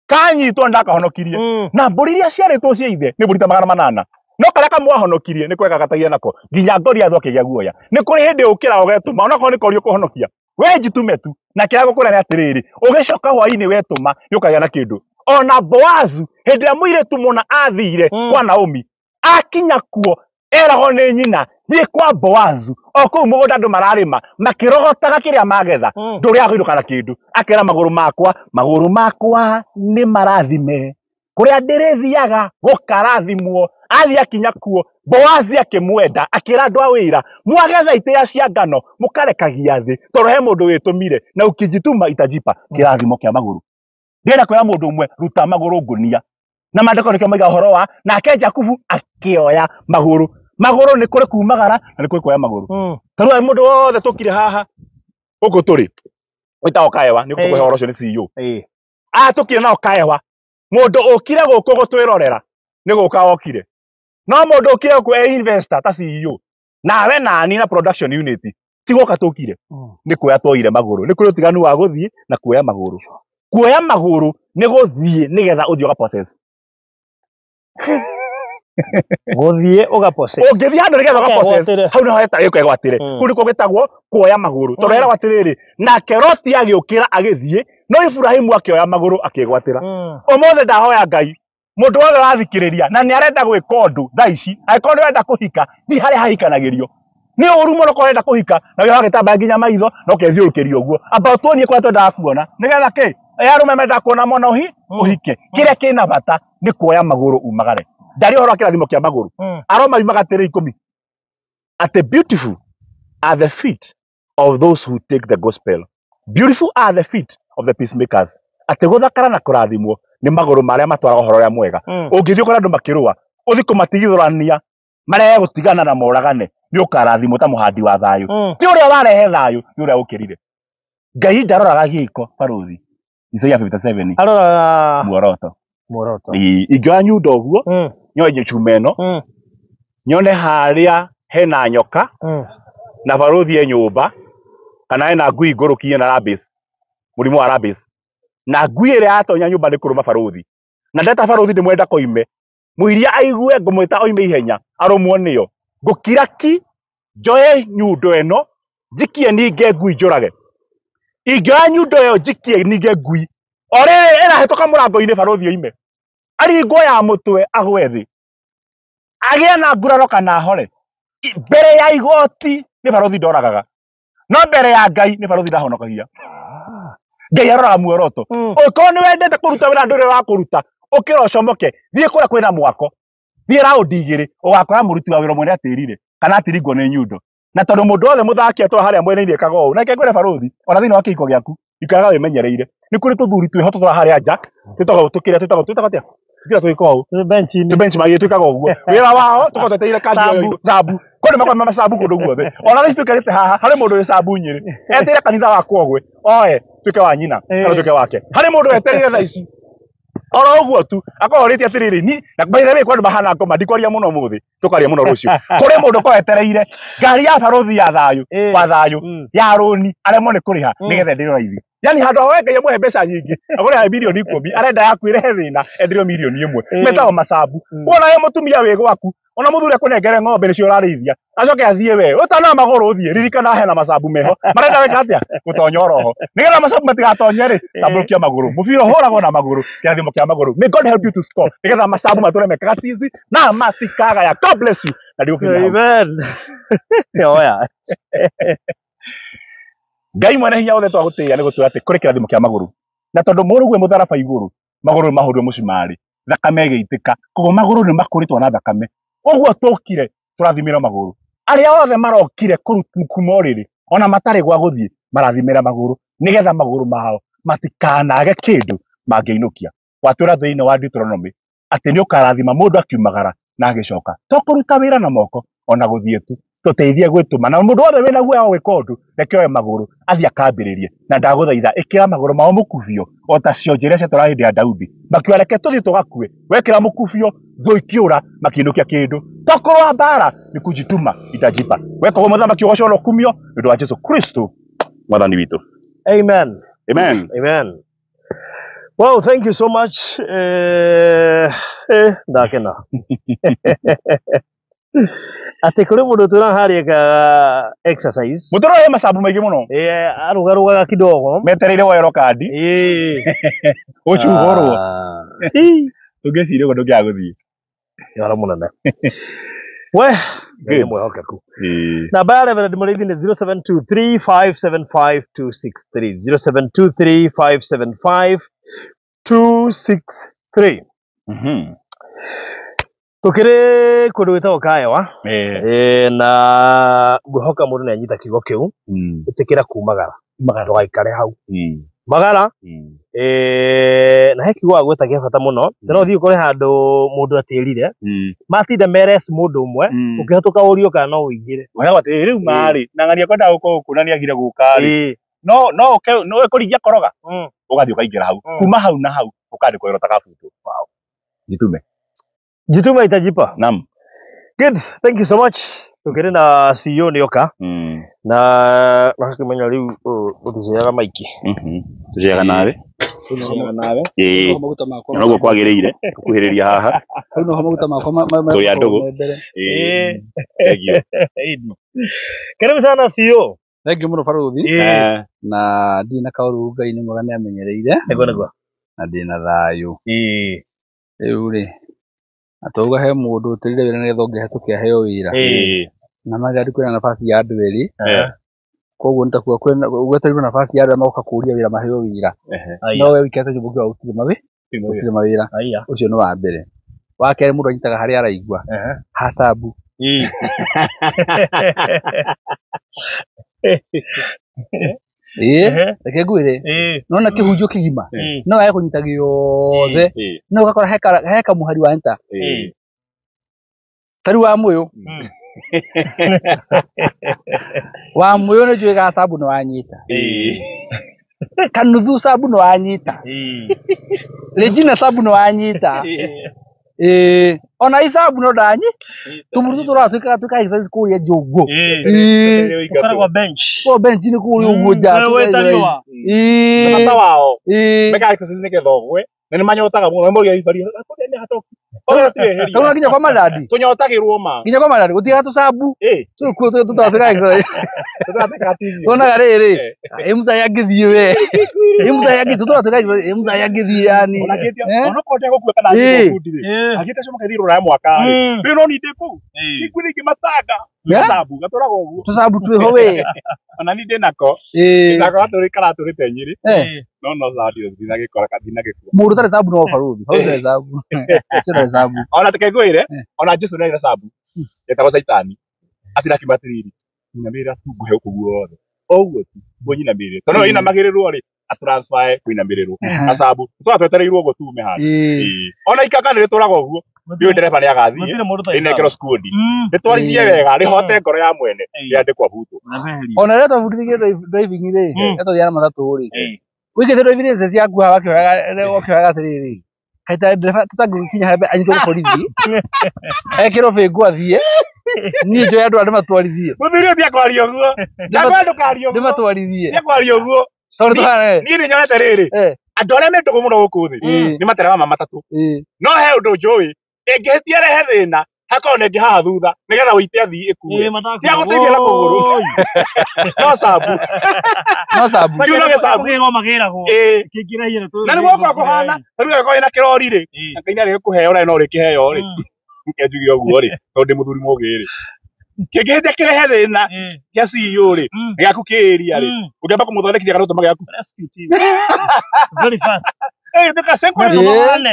kanyitwo ndakahonokirie na mburi iria ciaritwo cia ithe ni mburi ta 800 no karia kamwahonokirie ni kwega gatagia nako nginya Goliathu akigia guoya ni kuri hindi ukira ugetuma ona ko ni kori ukuhonokia we njitume tu na kiaga gukura ni atiriri ugicoka hwaini wetuma yukagia na kindu ona Boazu hindi ya muiretu muna athire kwa Naomi akinya kuo eraho ni nyina ni kwa Boazu oku mugunda andu mararima makirogotaga kiria magetha nduri agiruka na kindu akera maguru makwa ni marathime kuria ndirithiaga gukarathimwo athi akinya kuo Boazi akimwenda akira andu a wira mwagetha itĩa cia ngano mukarekagia thi toro he mundu witumire na ukijituma itajipa kirathimo kia maguru ndira kwera mundu umwe ruta maguru ngunia na mandiko nikio maiga horo wa nake Jakubu akioya maguru ni kuri kumagara na ni kuri kuoya maguru tarua mundu wothe tukire haha uko turi witao kaewa ni kuko horo cio ni CEO tukire nao kaewa mundu ukire guko gutwirorera ni guka okire no mundu ukire ku investor ta CEO nawe nani na production unit tigoka tukire ni kuoya twoire maguru ni kuri utiganu wa guthie na kuoya maguru ni guthie nigetha uthio ga process guthie uga process ungithie handu nigetha ga process hau no heta iko egwatire kuri ko gitagwo kuoya maguru torera gwatiriri nake Loti agiukira agithie no Ibrahimu akioya maguru akigwatira omothe ndahoya Ngai mundu wothe wathikiriria na ni arenda gwika undu tha ici aiko ni arenda kuhika ni hari hahikanagirio ni uru muno ko arenda kuhika na yo gitamba nginya maitho no kethiurukirio guo about tuonie kwa twenda kuona nigetha ki yarume menda kuona mono uhike kiria kina bata ni kuoya maguru umagare ndari horo akirathimo kia maguru aroma imaga 3:10 at the beautiful are the feet of those who take the gospel beautiful are the feet of the peacemakers ate guthakara na kurathimwo ni maguru maria matwara horo ya mwega ungithio kora andu makirua uthi kumatigithurania marehe gutigana na moragane ni ukarathimwo ta muhandi wa thayu ti uria warehe thayu ni uria ukirire Ngai ndaroraga giiko baruthi Isaiah 57 arora muoroto ingioya nyundo uguo nyoye chumeno nyone haria hena nyoka na baruthi e nyumba kana hena ngui ngurukie na rabies murimu wa rabies na ngui ire atonya nyumba ni kuruma baruthi na ndeta baruthi ndimwenda koime muiria aigue ngumwita oime ihenya arumwo niyo ngukiraki njoye nyundo eno njikie ninge ngui njurage ingioya nyundo yo njikie ninge ngui orere irahetoka murango-ini baruthi oime aringo ya mutwe agwe thi agia na nguraro kana hore mbere ya igoti ni baruthi ndoragaga no mbere ya Ngai ni baruthi ndahonokagia Ngai arora muoroto uko ni wendete kuruta wira ndure wa kuruta ukira ucomoke thie kura kwina mwako thie raundi igiri ugakora muruti wa wira mwene atirire kana atiringwo ni nyundo na tondu mundu wothe muthaki atwa haria mwene-ini ekaga uu na kengwire baruthi ona thiini wa kihiko giaku ikaga wimenyereire ni kuri tuthuri twihoto twa haria nja twitagwo tukira twitagotia tukira twiko uu bench magi twikaga uguo wira wao tukoteteire kandio zabu kuri makwa masabu kundu guothe ona rici tukerete haha hari mundu wi sabu nyiri etire kanitha wa kwogwe oe tuke wa nyina kana tuke wake hari mundu eterire tha ici oro uguo tu akohorite atiriri ni na by the way kwa mahana ngoma ndikwaria muno muthi tukaria muno rucio kuri mundu ko etereire ngari ya baruthi ya thayu wa thayu ya roni aremo ni kuriha nigethe ndirora ithi yani handu wenge ye muhe mbeca nyingi agore ha milioni 10 arenda yakwire thina endirio milioni 1 metago masabu wona ye mutumia wi gwaku ona muthuri akunengere ng'ombe nicio urarithia acoke athie we utana maguru uthie ririkana hena masabu meho marenda weka atia gutonya oroho nigetha masabu matigatonye ri tambũrũkia maguru mubira uhoragwo na maguru kirathimo kia maguru may God help you to score nigetha masabu mature mekaga tizi na matikaga ya God bless you na ndio amen oya Ngai mwene hinya wothe twagutia ni gutua ati kuri kirathimo kia maguru na tondu murugue mutharaba iguru maguru mahurio mucimari thakame igeitika koguo maguru ni makuritwo na thakame uguo tukire turathimira maguru aria othe marokire kuma uriri ona matare gwa guthie marathimera maguru nigetha maguru mao matikanage kindu mangeinukia watwira thiini wa Deuteronomy ati ni ukarathima mundu akiumagara na agicoka tokuruta wira na moko ona guthie tu tuteithie gwituma na mundu wothe wina guoya gwika undu reke oe maguru athie akambiririe na ndaguthaitha ikira maguru mao mukubio ota cio njira cia tora hindi ya Daudi makiwa reke tuthie tugakue wekira mukubio thu ikiura makiinukia kindu tokorwa mbara ni kujituma itajipa weka uguo muthamaki ugocoro kumio ndu wa Jesu Kristo mwathani witu. Amen. Amen. Amen. Well, thank you so much. Ndakena. Ati kuri mundu turaharia ka exercise. Mutoro ye masabu maingi muno. Arugarugaga kidogo. Metereire woero kandi. Uchuhorwo. Tugecire go ndukia guthie. Yara munene. We, ngai mwehokeku. Namba ya Reverend Muriithi ni 0723575263 0723575263. Tukiri kundu witagwo Kaewa na guhoka mundu ni anyita kiugo kiu itikira kumagara ndugaikare hau magara na he kiugo agweta kia bata muno no thii ukore handu mundu atirire matinda meres mundu umwe ukihatuka urio kana no uingire wega ati riu mari na ngania kwenda gukunania agire gukari no ekurigia koroga ugathie ukaingira hau kuma hau na hau ukandi kwero takabutu wao jituma itajipa. Naam. Good, thank you so much. Tukiri na CEO nioka na nakimenya riu utuciaga maiki tuciaga nawe noguo kwagiriire kuhiriria haha no maguta makwa turi andugu karibu sana CEO. Thank you muno Faruthi na ndina kauru Ngai ni mwega ni amenyereire nego na ndina thayu riu ri atoga he mundu utirire wira nigetha ungihetukia heo wira na magari kwina nafasi ya andu eri koguo nitakuwa kwina ugweterirwo nafasi ya andu magoka kuria wira maheo wira no we wikete nyumbuki wa utire mawira ucio ni wa mbere wa kere mundu anyitaga haria araigua hasabu reke ngwire nona kihunjio kigima no wae kunyita giothe no ugakora heka muhari wa nta tari wa muyo ni juiga sabu no wanyita kanuthu sabu no wanyita Regina sabu no wanyita ona isabu no danyi tumurutu turatuika exercise kuria jogo ukara kwa bench ni kuria ugoja wewe tata wao meka exercise ni kethogwe nene manyotaga muno mbogia ibari akudene hatoki tuna kinya kwa madadi tunyotagirwo ma kinya kwa madadi gutiga tusabu tutatuika exercise tutatuika TV ona garere emuza yagithie we emuza yagithie tutatuika emuza yagithie yani ona kote gukua kana ngudire agite cyo makathiro ra mwaka ri no ninde ku ikuri kimataga tusabu gatoraga uguo tusabu tweho we ona ninde nako nako aturikara turitenyiri no zadio dinagikora kadinagikua mundu tare sabu no Faruthi hau sabu sio sabu ona tikegwire ona Jesu nĩ sabu etagwo Saitani atira kimatiriri nyinamira tu nguhe ukuguo oguo tu nyinamire tono inamagĩrĩrwo ri atransfer kuinamĩrĩrwo na sabu twatwetereirwo uguo tume hana ona ikaka nĩ rĩtũraga uguo ndiũ ndereba nĩ agathie inekero squad nĩtwarithie wega rĩhote ngoro ya mwene yandĩkwa buto ona rĩo twabundithie driving ri etothiana matatu ri wikite driving cia kuha wakĩoyaga atĩrĩrĩ kaita ndereba tũtangĩkinya harĩa anyitwo nĩ borithi ekĩrwo bĩngu athie niĩ njoya andũ arĩa matwarithie mũthuri ũthiĩ kwaria ũguo ndakwaria ũguo ndĩmatwarithie ndakwaria ũguo niĩ nĩ nyonete rĩrĩ andũ arĩa me ndũgũ mũno gũkũ thĩ nĩ matereba matatũ no he ũndũ njũĩ ĩngĩhĩtia rehe thĩna hakorwo nĩ ĩngĩ haha thutha nĩgetha ũite athii ĩkuue cia gũteithia na kũgũrũ no sabu kiuno gĩcabu na nĩguo kwa kũhana rĩu gĩkorwo ĩna kĩrori rĩ Ngai nĩ arĩgĩkũheo na no rĩkĩheo rĩ njuge ũguo rĩ tondũ ndĩ mũthuri mũgĩ rĩ kĩngĩhĩtia kĩrehe thĩna kĩa CEO rĩ gĩaku kĩĩria rĩ ũngĩamba kũmũthondekithia kana ũtũma gĩaku very fast tukasekwa na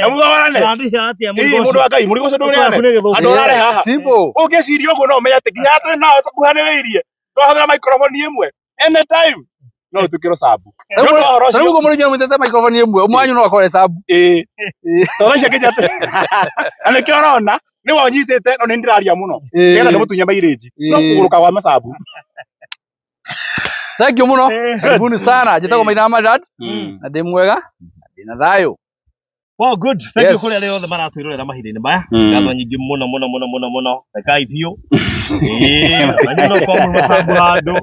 mugawarane mundu wa Ngai murigo cendu riane andu orare haha ungiciria uguo no menya ati nginya twi nao tukuhaniriirie twahuthira microphone imwe anytime no tukiro sabu Rĩu ũguo mũrĩnyo mũtete microphone ĩmwe ũmwanyu no akore sabu tondũ kĩjate ana kĩorona nĩ wonyitĩte no nĩ ndĩraria mũno nĩgetha ndĩmũtunye mairĩji no kũgũrũka wa masabu. Thank you muno. Karibuni sana. Njĩtagwo Maina Madad na ndĩ mwega na thayũ. Well, good. Thank you kuri leo the maratwirorera mahinda-inĩ maya. Ngatho nyingĩ mũno rekai biũ. Anyino kwa masabu handũ.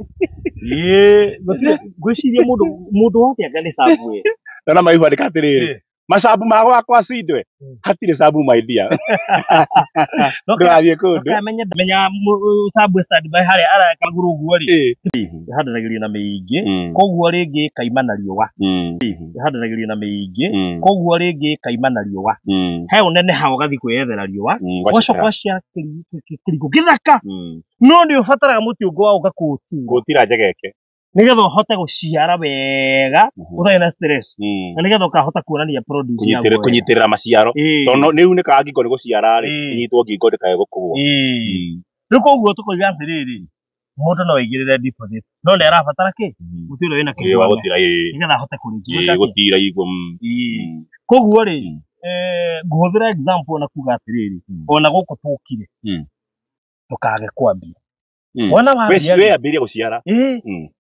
Gwĩciria mũndũ wothe anga nĩ sabu we. Na maihu andĩka atĩrĩrĩ. Masabu magwakwa cindwe hatirĩ sabu my dear. Ndũrathiĩ kũndũ. Menya sabu stand by harĩa araka magũrũ ũguo rĩ. Handanagirio na mĩingĩ. Koguo rĩngĩ kaima na riũa. Handanagirio na mĩingĩ. Koguo rĩngĩ kaima na riũa. He ũnene ha ũgathi kwĩyethera riũa. Wacoka cia kĩrigũ gĩthaka. No nĩ ũbataraga mũtĩ ũngĩ wa gũtira njegeke. Nigetha ũhote gũciara wega ũtarĩ na stress na nigetha ũkahota kuonania produce yaku kũnyitĩrĩra maciaro tondũ rĩu nĩ kaga ngingo nĩ gũciara rĩ nyitwo ngingo ndĩkae gũkũgwa. Rĩu koguo tũkoiga atĩrĩrĩ mũndũ no aigĩrĩre deposit no nĩ arabatara kĩ mũtĩ ũrĩa wĩna kĩgwa gũtira nigetha ahote kũrĩkia gũtira igwo. Koguo rĩ ngũhũthĩra example na kuga atĩrĩrĩ ona gũkũ tũkire tũkage kwambia Wana wambia we ambĩrĩria gũciara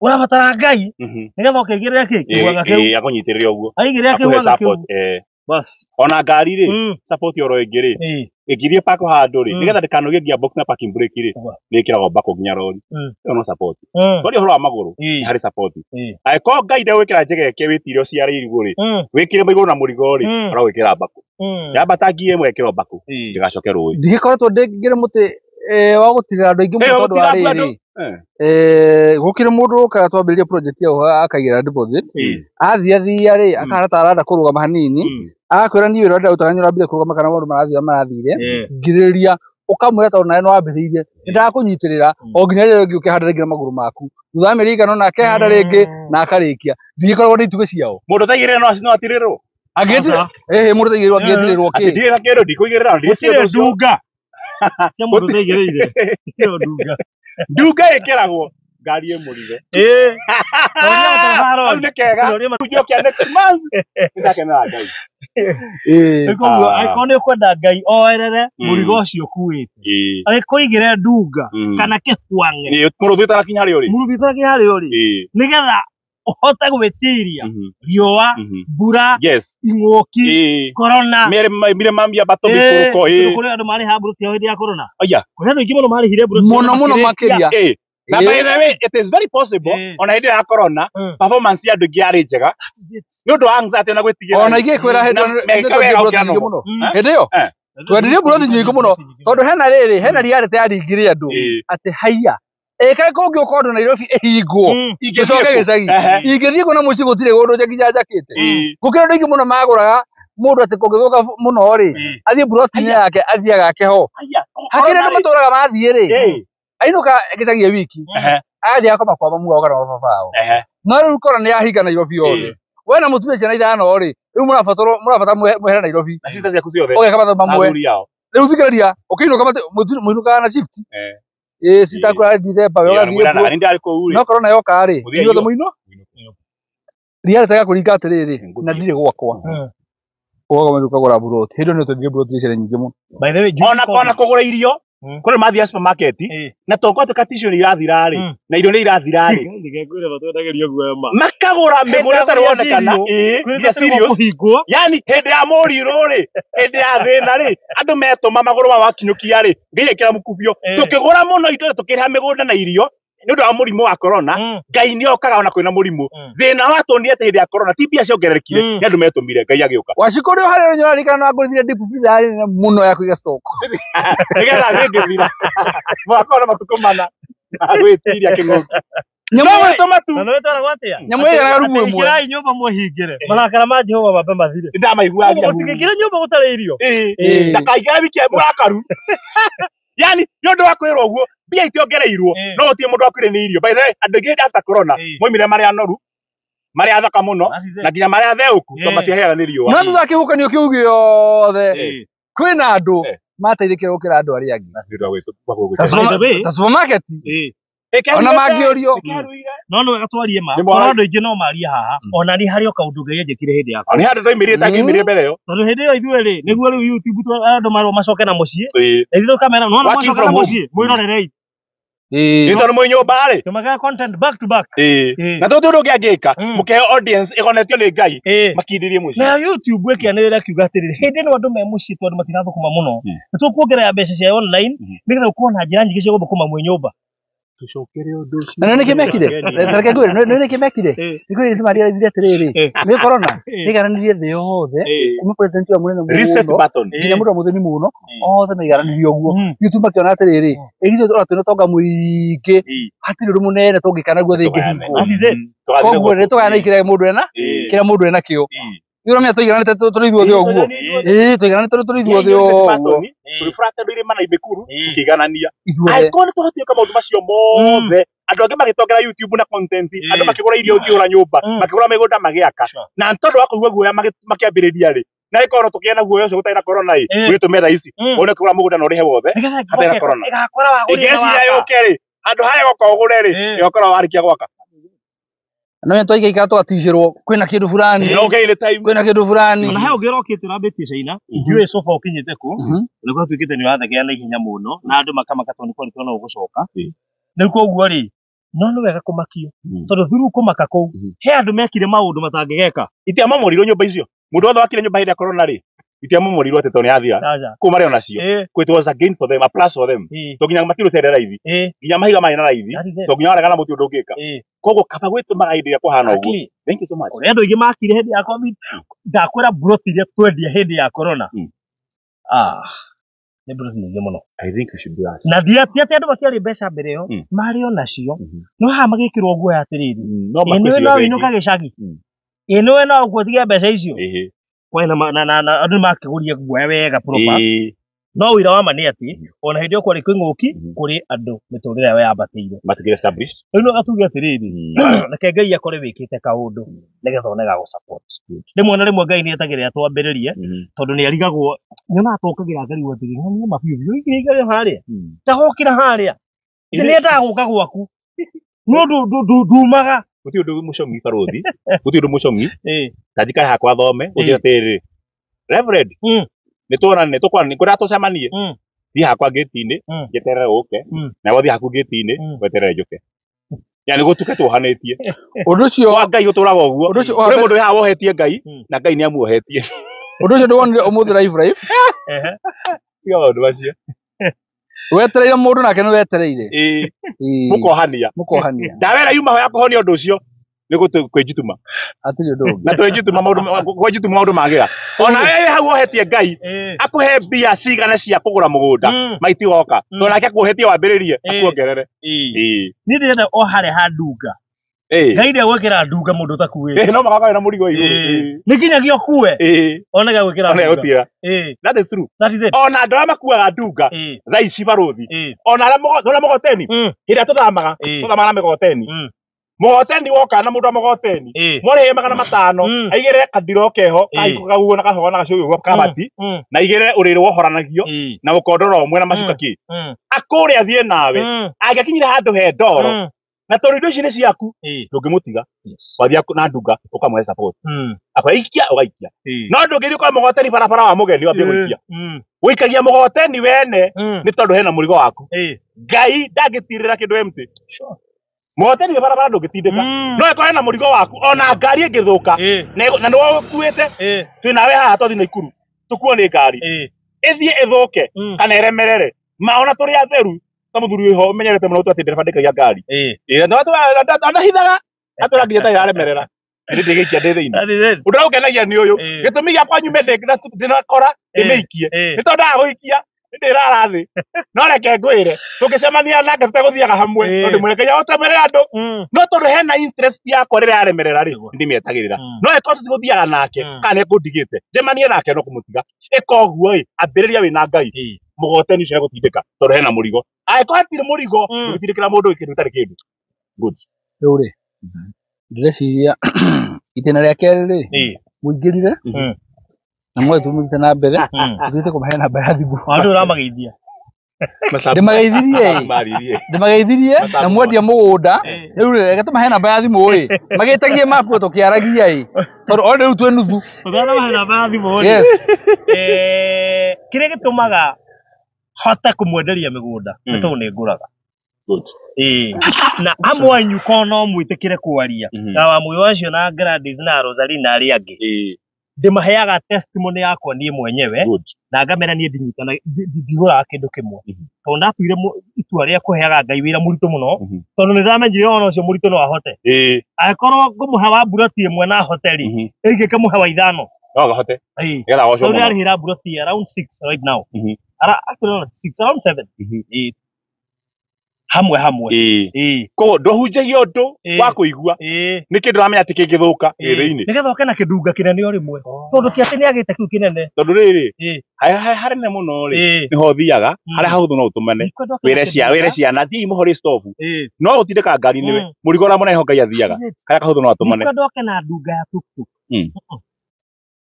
ũrabatara Ngai nigetha ũkĩigĩrĩra kĩ kĩgwaga kĩu agũnyitĩrĩre ũguo aigĩrĩra kĩgwaga kĩu bas ona ngari rĩ support oro ĩngĩ rĩ ĩngĩthiĩ park handũ rĩ nigetha ndĩkanogie gearbox na parking brake rĩ nĩĩkĩragwo bako nginya rori ĩyo no support tondũ ũhoro wa magũrũ harĩ support angĩkorwo Ngai ndegwĩkĩra njegeke wĩtire ũciare irigũ rĩ wĩkĩre maigũrũ na mũrigo rĩ aragwĩkĩra bako yambata ngi ĩmwe ĩkĩrwo bako ndĩgacoke rũĩ. Ndingĩkoretwo ndĩngĩre mũtĩ wa gũtirĩra andũ aingĩ mũno tondũ wa rĩrĩ gũkĩrĩ mũndũ ũkaga twambĩrĩria project yao akaigĩra deposit athiathia rĩ akarata arenda kũrũgama hanini agakwĩra niĩ wĩra ndĩrutaga nyũrambire kũrũgama kana maũndũ marathire ngirĩrĩria ũkamwĩra tondũ nawe no wambĩrĩirie nĩndakũnyitĩrĩra o nginya rĩrĩa rĩngĩ ũkĩhanda rĩngĩ na magũrũ maku thutha wa mĩeri ĩigana ũna akehanda rĩngĩ na akarĩkia. Ndingĩkoragwo nĩ itugĩ ciao mũndũ taigĩrĩra no atirĩrwo angĩtirĩrwo mũndũ taigĩrĩrwo angĩtirĩrwo kĩ ndirĩ na kĩndũ ndikũigĩrĩra ndirĩ ndunga cia mũndũ taigĩrĩire ndunga ĩkĩragwo ngari ĩmũrigo nĩ kega tujio kĩa next month ndakenera Ngai koguo nĩ ũkwenda Ngai oerere mũrigo ũcio ũkuĩte agĩkũigĩre ndunga kana kĩkwang'e mũrũthi ũtarakinya harĩa ũrĩ nigetha ũhote gwĩtiria riũa mbura ing'ũki corona mire mambia bato mĩkũrũko kũrĩ andũ marĩ ha mbũrũti hĩndĩ ya corona kũrĩ andũ aingĩ mũno marĩhire mbũrũti mũno makĩria. Na by the way, it is very possible ona hĩndĩ ya corona performance ya andũ ingĩ yarĩ njega nĩ ũndũ wa anxiety na gwĩtigĩra ona ingĩ kwĩra hĩndĩ mũno hĩndĩ ĩyo twendirie mbũrũti nyingĩ mũno tondũ hena reality yaringire andũ atĩ haiya kaĩ kũngĩ ũkorwo ũndũ Nairobi ĩhingwo gĩcoke gĩcagi ingĩthiĩ kuona mũciĩ gũtirĩ ũndũ nginya njakĩte gũkĩra andũ aingĩ mũno magũraga mũndũ atĩ kũngĩthũka mũno rĩ athiĩ mbũroti-inĩ yake athiĩ agake ho hakĩrĩ andũ matũraga mathiĩ rĩ ainũka gĩcagi wiki athiĩ akoma kwa mamu wao kana baba wao no rĩu korona nĩ yahinga Nairobi yothe we na mũtumia ciana ithano rĩ rĩu mũrabatara mwehere Nairobi na cister ciaku ciothe ũgeka mathomo mamwe rĩu thikĩrĩria ũkĩinũka mũinũkaga na shift sister kwa December yoga thiĩ no korona yoka rĩ inyuothe mũino reality yakũringa atĩrĩrĩ na ndirĩ gwakwa ũgoga ũkagũra buroti hĩndĩ nĩ ũtũthiĩ buroti icere nyingĩ mũno by the way ona kũgũra irio kũrĩ mathiĩ supermarket na toko atĩ tissue nĩ irathira rĩ na irio nĩ irathira rĩ makagũra mĩgũre ĩtarĩ wonekana ngia serious yani hĩndĩ ya mũrirũ rĩ hĩndĩ ya thĩna rĩ andũ metũma magũrũ ma wakinyũkia rĩ ngĩgĩkĩra mũkubio tũkĩgũra mũno indo tũkĩrĩha mĩgũnda na irio nĩ ũndũ wa mũrimũ wa corona Ngai nĩ okaga ona kwĩna mũrimũ thĩna watũnire atĩ hĩndĩ ya corona ti mbia ciongererekire nĩ andũ metũmire Ngai agĩũka wacikũrĩ harĩa ũnyorarikana na ngũrithire deep freezer mũno ya kũiga stock nĩgetha rĩngĩthira mwaka na matukũ mana gwĩtiria kĩng'ũki nyamũ tomatu na nĩ twara gwatia nyamũ ĩyo ya rumu ĩmwe ikirai nyũmba mwĩhingĩre marakara ma Jehova baba mathire ndamaiguagia mũtikĩkĩre nyũmba gũtarĩ irio ndakaigare wiki mũrakaru yani nĩ ũndũ wa kwĩrwo ũguo mbia itiongereirwo no gũtirĩ mũndũ wakwĩrĩ nĩ irio by the way andũ aingĩ after corona moimire marĩa anoru marĩa thaka mũno na nginya marĩa theũku tondũ matiaheaga nĩ riũa no thutha kĩhukanio kĩu gĩothe kwĩna andũ mateithĩkĩra gũkĩra andũ arĩa angĩ ta supermarket ona mangĩũrio no gatwarie ma andũ aingĩ no maria haha ona nĩ harĩ o kaũndũ Ngai enjekire hĩndĩ yakwa nĩ handũ ndoimĩrĩte ngĩumĩrĩe mbere yo tondũ hĩndĩ ĩyo ithuĩ rĩ nĩguo rĩu YouTube andũ marwo macoke na mũciĩ ithuĩ kamera no macoke na mũciĩ mwĩrorerei nĩtondũ mwĩ nyũmba rĩ tũmagaga content back to back na tũtũ ũndũ ũngĩ angĩka mũkĩhe audience ĩgonetio nĩ Ngai makindĩrie mũciĩ na YouTube ĩkĩanĩrĩra kiuga atĩrĩrĩ hĩndĩ ĩno andũ me mũciĩ tondũ matirathũkũma mũno nĩtũkuongerera mbeca cia online nĩgetha gũkorwo na njĩra nyingĩ cia gũthũkũma mwĩ nyũmba tucokere ũndũ ũcio na nĩkĩ mekire tareke ngwĩre nĩkĩ mekire nĩkĩ nĩmaria atĩrĩrĩ nĩ corona nĩgaranĩrie thĩ yothe kuma president wa mũnene mũno nginya mũndũ mũtheni mũno othe nĩgaranĩrie ũguo YouTube akĩona atĩrĩrĩ ĩgithĩ twĩna tonga mũingĩ hatirĩ ũndũ mũnene tũngĩkana guo thĩ ingĩhingwo koguo nĩtũgayana kĩrĩa mũndũ ena kĩo Yuromia tuigananite turi ithuothe oguo tuigananite turi ithuothe oguo tũgĩbũrata ndũire mana ibekuru tukiganania aiko nĩ tũhotiĩka maũndũ macio mothe andũ angĩ magĩtongera YouTube na content andũ makĩgũra irio ũkĩũra nyũmba makĩgũra mĩgũnda magĩaka na tondũ wa kũigua guoya makĩambĩrĩria rĩ na ĩkorwo tũkĩena guoya ũcio gũtarĩ na corona ĩ gwĩtũmĩra ici one kũgũra mũgũnda na ũrĩhe wothe hatarĩ na corona igeciria yũke rĩ handũ harĩa goka ũgũre rĩ yokorwo warĩkia gwaka no twaigĩikara twaticirwo kwĩna kĩndũ fulani kwĩna kĩndũ fulani na he ũngĩrokĩte rambĩtie China njũĩ sofa ũkinyĩte ku nĩguo tuĩkĩte nĩ wathegea na ihenya mũno na andũ makamaka tondũ nĩ kwari no ũgũcoka rĩu koguo rĩ no nĩ wega kũmakio tondũ through kũmaka kũu he andũ mekire maũndũ matangĩgeka itiamomorirwo nyũmba icio mũndũ wothe wakire nyũmba hĩndĩ ya corona rĩ itiamomorirwo atĩ tondũ nĩ yathira kuma marĩ onacio it was a gain for them a plus for them to nginya matirũ cere raithi nginya mahiga marĩ na raithi to nginya warega na mũtĩ ũndũ ũngĩka koguo kaba gwĩtũmaga hĩndĩ ĩrĩa kwahana ũguo thank you so much andũ aingĩ makire hĩndĩ ya covid ndakwĩra burotire twendia hĩndĩ ya corona nĩ buroti nyingĩ mũno I think we should do that na ndiati atĩ andũ matiarĩ mbeca mbere ĩyo marĩ onacio no haha magĩkĩrwo guoya atĩrĩrĩ ĩno no inũka gĩcagi ĩno no ũgũtige mbeca icio kwena na andũ makĩgũria guoya wega proper no wĩra wa ma nĩ atĩ ona hĩndĩ ĩyo kwarĩ kĩng'ũki kũrĩ andũ mĩtũrĩre yao yambatĩire matigire established no atuge atĩrĩrĩ reke Ngai akore wĩkĩte kaũndũ nĩgetha one ga gũ-support rĩmwe na rĩmwe Ngai nĩ etagĩrĩra twambĩrĩrie tondũ nĩ arigagwo nyonaga tũkagĩra Ngai atĩrĩrĩ nĩ mabiũ igĩrĩ harĩa ndagokĩra harĩa nĩ endaga gũka gwaku no ndumaga gũtirĩ ũndũ mũcomi barothi gũtirĩ ũndũ mũcomi tanjikare hakwa thome gũtirĩ atĩrĩrĩ Reverend nĩtuonane tũkwana kũrĩa tũcemanie thiĩ hakwa gate-inĩ njeterere ũke na wathiĩ haku gate-inĩ weterere njũke yani gũtuke tũhanĩtie ũndũ ũcio wa Ngai ũtũraga ũguo kũrĩ mũndũ haha wohetie Ngai na Ngai nĩ amuohetie ũndũ ũcio ndĩwonire ũmũthĩ live tiga maũndũ macio wetereire mũndũ nake nĩ wetereire mũkohania ndawera yuma ho ya kũhonia ũndũ ũcio nĩ kwĩnjituma atirĩ ũndũ ũngĩ na twĩnjituma maũndũ magĩra ona wewe hau wohetie Ngai akũhe mbia cigana cia kũgũra mũgũnda maitigoka tondũ nake akuohetie wambĩrĩrie akuongerere niĩ ndĩrenda o harĩa ha ndunga Ngai ndegwĩkĩra ndunga mũndũ ũtakuĩte no magakorwo na mũrigo igũrũ nĩ nginyagia ũkue ona gagwĩkĩra ndunga that is true ona andũ arĩa makuaga ndunga thaa ici barothi ona arĩa mũgoteni hĩndĩ tũthamaga na mĩgoteni mũgoteni woka na mũndũ wa mũgoteni mũrĩhe 500 aigĩrĩre kandiro keho kaguo na kahogo na gacuũ gwa kabati na igĩrĩre ũrĩrĩ wohoranagio na mũkondoro ũmwe na macuka kĩ akũrĩa thiĩ nawe angĩkinyire handũ he ndoro na tondũ indo ici nĩ ciaku ndũngĩmũtiga wathiĩ na ndunga ũkamũhe support akaikia ũgaikia no ndũngĩthiĩ kwa mũgoteni barabara wa mũgeni wambie gũikia gũikagia mũgoteni wene nĩ tondũ hena mũrigo waku Ngai ndangĩtirĩra kĩndũ empty mũgoteni nĩ barabara ndũngĩtindĩka no ĩkorwo hena mũrigo waku ona ngari ĩngĩthũka na nĩ wagũkuĩte twĩ nawe haha twathiĩ Naikuru tũkuo nĩ ngari ĩthiĩ ĩthũke kana ĩremerere maona tũrĩ atheru ta mũthuri wĩho ũmenyerete mũno atĩ ndereba ndĩkagia ngari andahithaga atũra nginya ta ĩraremerera nĩ ndĩgĩikia ndĩ thĩinĩ ũndũ ũrĩa ũkenagia nĩ ũyũ gĩtũmi gĩakwa nyume ndĩnakora ndĩmĩikie nĩ tondũ ndaga gũikia ndĩrara thĩ no reke ngwĩre tũngĩcemania nake tũtegũthiaga hamwe tondũ mwĩrekeria ũtemere andũ no tondũ hena interest yakwa rĩrĩa yaremerera rĩ ndĩmĩetagĩrĩra no ĩkorwo tũtigũthiaga nake kana nĩkũndigĩte njemanie nake no kũmũtiga ĩka ũguo ĩ ambĩrĩria wĩna Ngai mũgoteni ũcio nĩgũtindĩka tondũ hena mũrigo angĩkorwo hatirĩ mũrigo ndũgĩtindĩkĩra mũndũ kĩndũ gĩtarĩ kĩndũ good rĩu rĩ ndĩreciria itĩna rĩa kerĩ rĩ mũingĩrire na mwe tumĩte na mbere tuthiĩte kũmahe namba ya thimũ andũ ũramageithia ndimagaithirie na mwendia mugunda riu reke tumahe namba ya thimu ri magitagie mapu tukiaragia i tondu o riu twe nuthu uthana mahe namba ya thimu ri kire gitumaga hota kumwenderia migunda tondu ni nguraga na amwe anyu kono mwitikire kwaria na wa mwe wacio na Gladys na Rosalina ari angi ndimaheaga testimony yakwa nie mwenyewe na ngamera nie ndinyitana ndigura kindu kimwe tondu ndatuire itua ria kuheaga Ngai wira murito muno tondu ndiramenyire ona ucio murito no ahote akorwo ngumuhe wa buroti imwe na hoteli ege kamuhe wa ithano no ahote ngira goco muno arihira buroti around 6 right now ara actually 6 around 7 hamwe ko ndohunjagia undu wa kuigua ni kindu ramenya ati kingithuka iri-ini nigethoke na kidunga kinene ori mwe tondu kiati ni agite kiu kinene tondu riri harene muno ri niho thiaga haria hahuthu no utumane wire ciana thi muhori stove no utindika ngari niwe murigo ra mona Ngai athiaga haria kahuthu no atumane nikendoke na ndunga ya tuktuk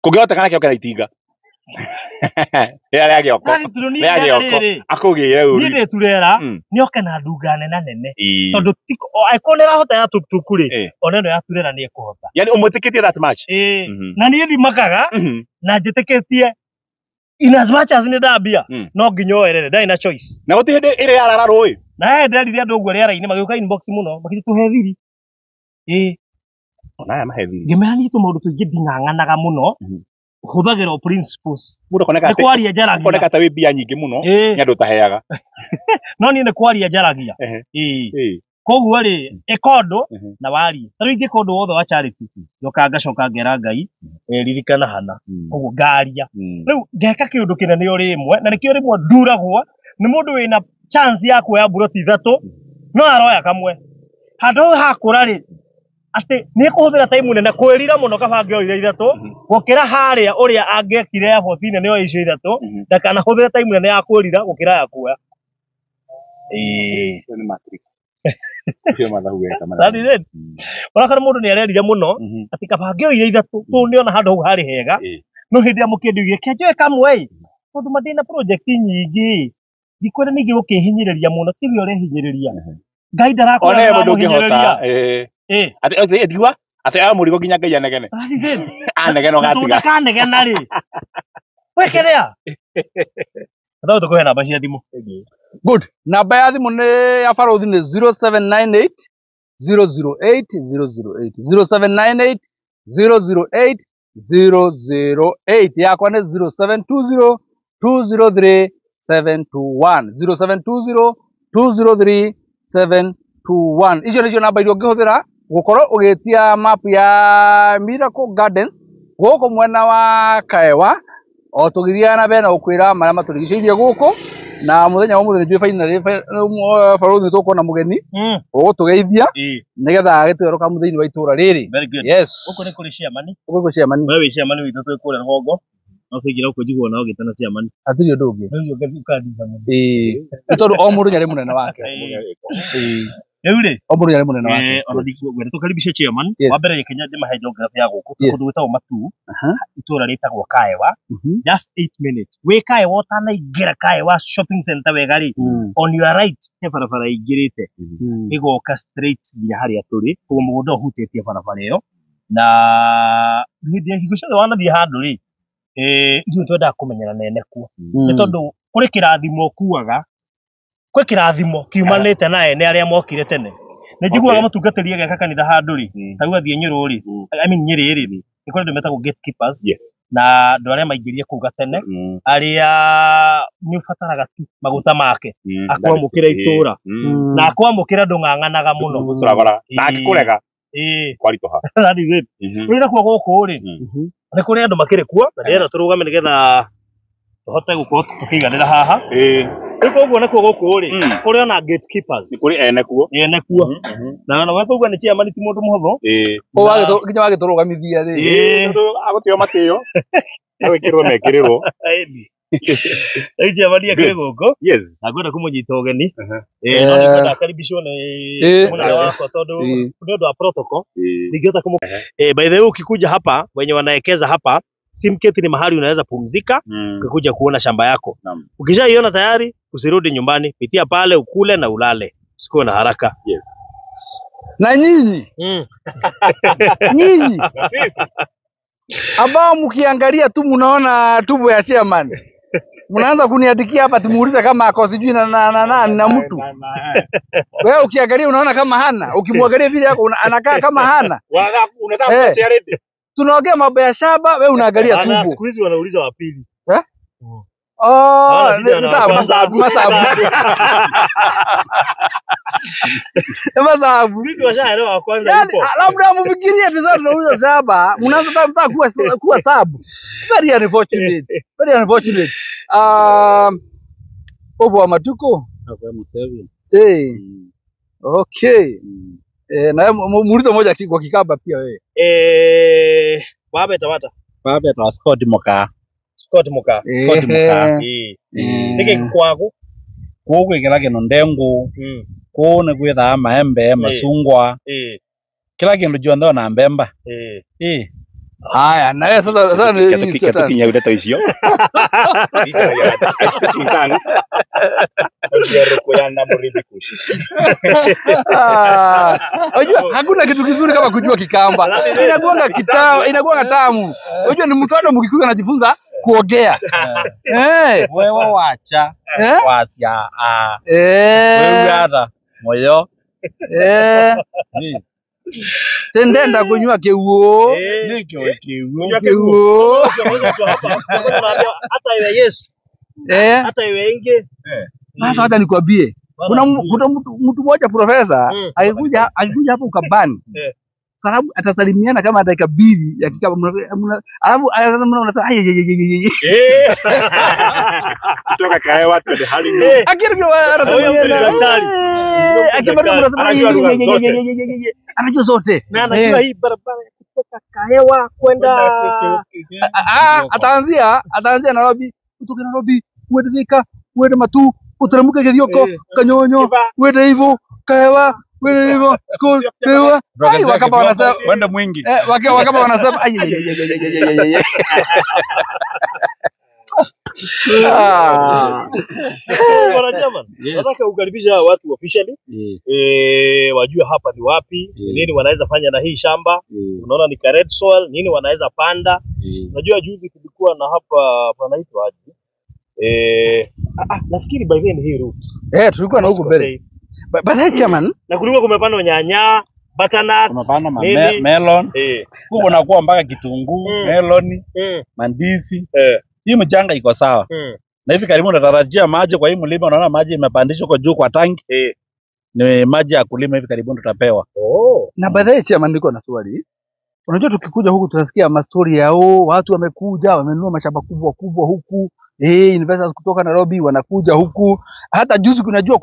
kungihotekana kio kena itinga ya gioko akugire uri ni turera nioke na ndunga nene tondu aikonera hota ya tuktuk ri oneno ya turera ni ekuhota yani umutikitie that much na ni ndimakaga na njitikitie in as much as ni ndambia no nginyoerere ndai na choice na guti hindi iri yarara rui na ndirire andu guo riara-ini magiuka inbox muno magituhe thiri ona mahethi ngemerani tu maundu tuingi nding'ang'anaga muno huthagira principles mudo koneka ni kwaria njaragia koneka ta wi bia nyingi muno ni andu taheaga no ni kwaria njaragia koguo ri ikondo na wari tari ingi kondo wothe wa charity yoka ngacoka ngera Ngai ririkana hana koguo ngaria riu ngeka kiundu kinene ori imwe na nikio rimwe nduragwo ni mundu wina chance ya kuoya buroti ithatu no aroya kamwe handu hakura ri ati ni kuhuthira time nene kwirira muno kabange oire ithatu gukira haria uria angekire ya 14 ne oicio ithatu ndakana huthira time nene ya kwirira gukira ya kuoya ni matrix kio mathahu weka that is it wakara mundu ni arerire muno ati kabange oire ithatu tu ni ona handu hari hega no hindi ya mukendu gike njoe kamwe tondu madina project nyingi gikwenda ningi gukihinyiriria muno tibio rehinyiriria Ngai ndarakora mundu ngihota ati ndiwa ati murigo nginya Ngai anegene anegene gatiga kanegena ri wekerea thau tukuhe namba cia thimu good namba ya thimu ni ya Farothi ni 0798 008 008 0798 008 yakwa ni 0720 203 721 0720 203 721 icio nicio namba iria ungihuthira gukorwo ugitia map ya Miracle Gardens guku mwena wa Kaewa o tugithia na bena ukwira maria maturigiceirie guku na muthenya wa muthenya njui finally Farothi tukuona mugeni ugutugeithia nigetha agitweroka muthini wa itura riri yes uko ni kuri ciamani uko ciamani wewe ciamani witu twikure rwongo no figira uko jiguo na ugitana ciamani atiri undu ungi ndio ukadisa muno tondu o mundu nyari munene wake riu ri o mundu nyari munene wake ona ndikuo gweta tukaribisha chairman wa mbere Kenya ndimahe geography ya guku kundu gwetagwo Matu itura ritagwo Kaewa just 8 minutes we Kaewa utanaingira Kaewa shopping center wega ri on your right he barabara ingirite igoka straight nginya haria turi kuo mugunda uhutĩtie barabara iyo na hindi ya higucio wanathie handu ri ithuĩ twendaga kũmenyana nene kuo nĩ tondũ kũrĩ kĩrathimo kuaga kwĩ kĩrathimo kiumanĩte na ene arĩa mokire tene nĩ njiguaga mũtungatĩri agĩaka kanitha handũ rĩ ta gũthiĩ Nyũrũ rĩ I mean Nyĩrĩ rĩ nĩ kũrĩ andũ metagwo gatekeepers na andũ arĩa maingĩrire kũu gatene arĩa nĩ ũbataraga tu maguta make akwamũkĩra itũũra na akwamũkĩra ndũng'ang'anaga mũno na akĩkũrega kwaritoha rĩu nakuo gũkũ rĩ nĩ kũrĩ andũ makĩrĩ kuo na ndĩrenda tũrũgame nĩgetha tũhote gũkorwo tũkĩiganĩra haha rĩu koguo nakuo gũkũ rĩ kũrĩ ona gatekeepers nĩ kũrĩ ene kuo na no wekauga nĩ chairman ti mũndũ mũhũthũ nginya wagĩtũrũgamithia rĩ agũtĩo matĩo agwĩkĩrwo mekĩrĩrwo rĩu chairman akĩrĩ gũkũ na ngwenda kũmũnyita ũgeni no nĩngwenda akaribishwo nĩ mũnene wakwa tondũ nĩ ũndũ wa protocol ningĩhota by the way ukikuja hapa wenye wanaekeza hapa Simket ni mahali unaweza pumzika ukikuja kuona shamba yako ukishaiona tayari usirudi nyumbani, pitia pale ukule na ulale. Usikuwe na haraka. Yes. Na nyinyi nyinyi ambao mkiangalia tu mnaona tubo ya chairman, mnaanza kuniadikia hapa tumuulize kama ako sijui na mtu. Wewe ukiangalia unaona kama hana, ukimwangalia vile yako anakaa kama hana. Unataka kuachia rede. Tunaongea mambo ya shamba, wewe unaangalia tubo. Siku hizi wanauliza wa pili. Masabu. Sisi washaelewa wa kwanza yupo. Labda mfikirie tazama tunauza shamba, mnaanza mtaka kuwa sabu. Very unfortunate. Very unfortunate. Obo matuko. Hapo Museveni. Okay. Na muulize moja kwa kikaba pia wewe. Babe Tawata. Babe ta Scott Moka. Scott Moka. Nige kwaku. Kuogo kila kintu ndengu. Kuone kwitha maembe, masungwa. Kila kintu jonthe na mbemba. Haya, na wewe sasa ni tukinya uleta icio. Unajua hakuna kitu kizuri kama kujua Kikamba. Inakuwa tamu. Unajua ni mtoto mkikuyu anajifunza kuogea. Wewe wacha. Wacha. Wewe hata moyo. Tendenda kunywa keuo. Keuo. Hata iwe Yesu. Hata iwe inge. Sasa hata nikwambie. Kuna mtu mmoja profesa alikuja hapo Ukambani. Sababu atasalimiana kama dakika 2 ya Kikamba. Alafu unasema kutoka kae watu ndio hali ndio. Anajua zote. Na anajua hii barabara kutoka Kahewa kwenda ataanzia Nairobi, kutoka Nairobi uende Thika, uende Matu, uteremke Githioko, Kanyonyo, uende hivyo Kahewa, uende hivyo school Kahewa. Wakapa wanasema wende mwingi. Wakapa wanasema Wanachama, nataka ukaribisha watu officially. Wajue hapa ni wapi, nini wanaweza fanya na hii shamba. Unaona ni red soil, nini wanaweza panda. Unajua juzi kulikuwa na hapa panaitwa aje? Nafikiri by then hii route. Tulikuwa na huko mbele. But chairman, na kulikuwa kumepandwa nyanya, butternut, kumepandwa melon. Huko nakuwa mpaka kitunguu, melon, mandizi. Hii mchanga iko sawa. Na hivi karibu natarajia maji kwa hii mlima, unaona maji imepandishwa kwa juu kwa tanki. Ni maji ya kulima hivi karibu tutapewa. Na baadaye chairman niko na swali. Unajua tukikuja huku tutasikia mastori yao, watu wamekuja, wamenunua mashamba kubwa huku. Investors kutoka Nairobi wanakuja huku. Hata juzi kunajua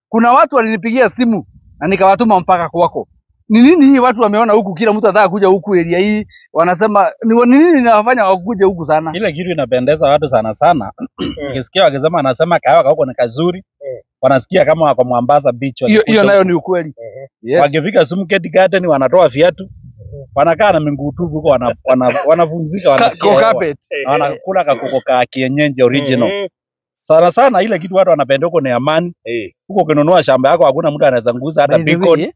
kuna watu walinipigia simu na nikawatuma mpaka kwako. Ni nini hii watu wameona huku, kila mtu anataka kuja huku area hii, wanasema ni nini inawafanya wakuje huku sana? Ile kitu inapendeza watu sana. Ukisikia wakisema anasema kahawa huko ni kazuri, wanasikia kama wako Mombasa beach. Hiyo nayo ni ukweli. Yes. Wakifika Sumket Garden wanatoa viatu, wanakaa na miguu tupu huko, wanavunzika, wanasikia wanakula kakoko ka kienyeji original. Sana ile kitu watu wanapenda huko ni amani. Huko ukinunua shamba yako hakuna mtu anaweza nguza hata beacon.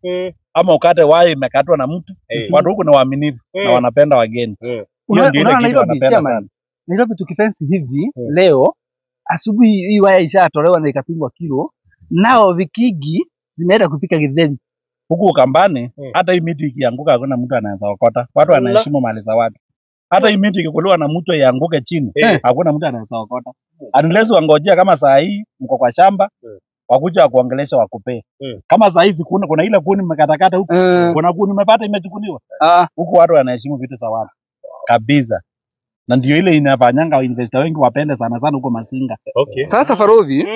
Ama ukate wai imekatwa na mtu. Watu huko ni waaminifu na wanapenda wageni. Hiyo ndio ile kitu wanapenda sana. Nairobi tukifence hivi leo asubuhi hii waya ishatolewa na ikapimwa kilo, nao vikigi zimeenda kupika githeri. Huko Ukambani hata hii miti ikianguka hakuna mtu anaweza okota. Watu wanaheshimu mali za watu. Hata hii miti ikikuliwa na mtu ianguke chini, hakuna mtu anaweza okota. Unless wangojea kama saa hii mko kwa shamba, wakuja kuongelesha wakupee. Kama saa hizi kuna ile kuni mmekatakata huko, kuna kuni umepata imechukuliwa. Huko watu wanaheshimu vitu za watu kabisa. Na ndio ile inafanyanga investor wengi wapende sana huko Masinga. Sasa Farovi,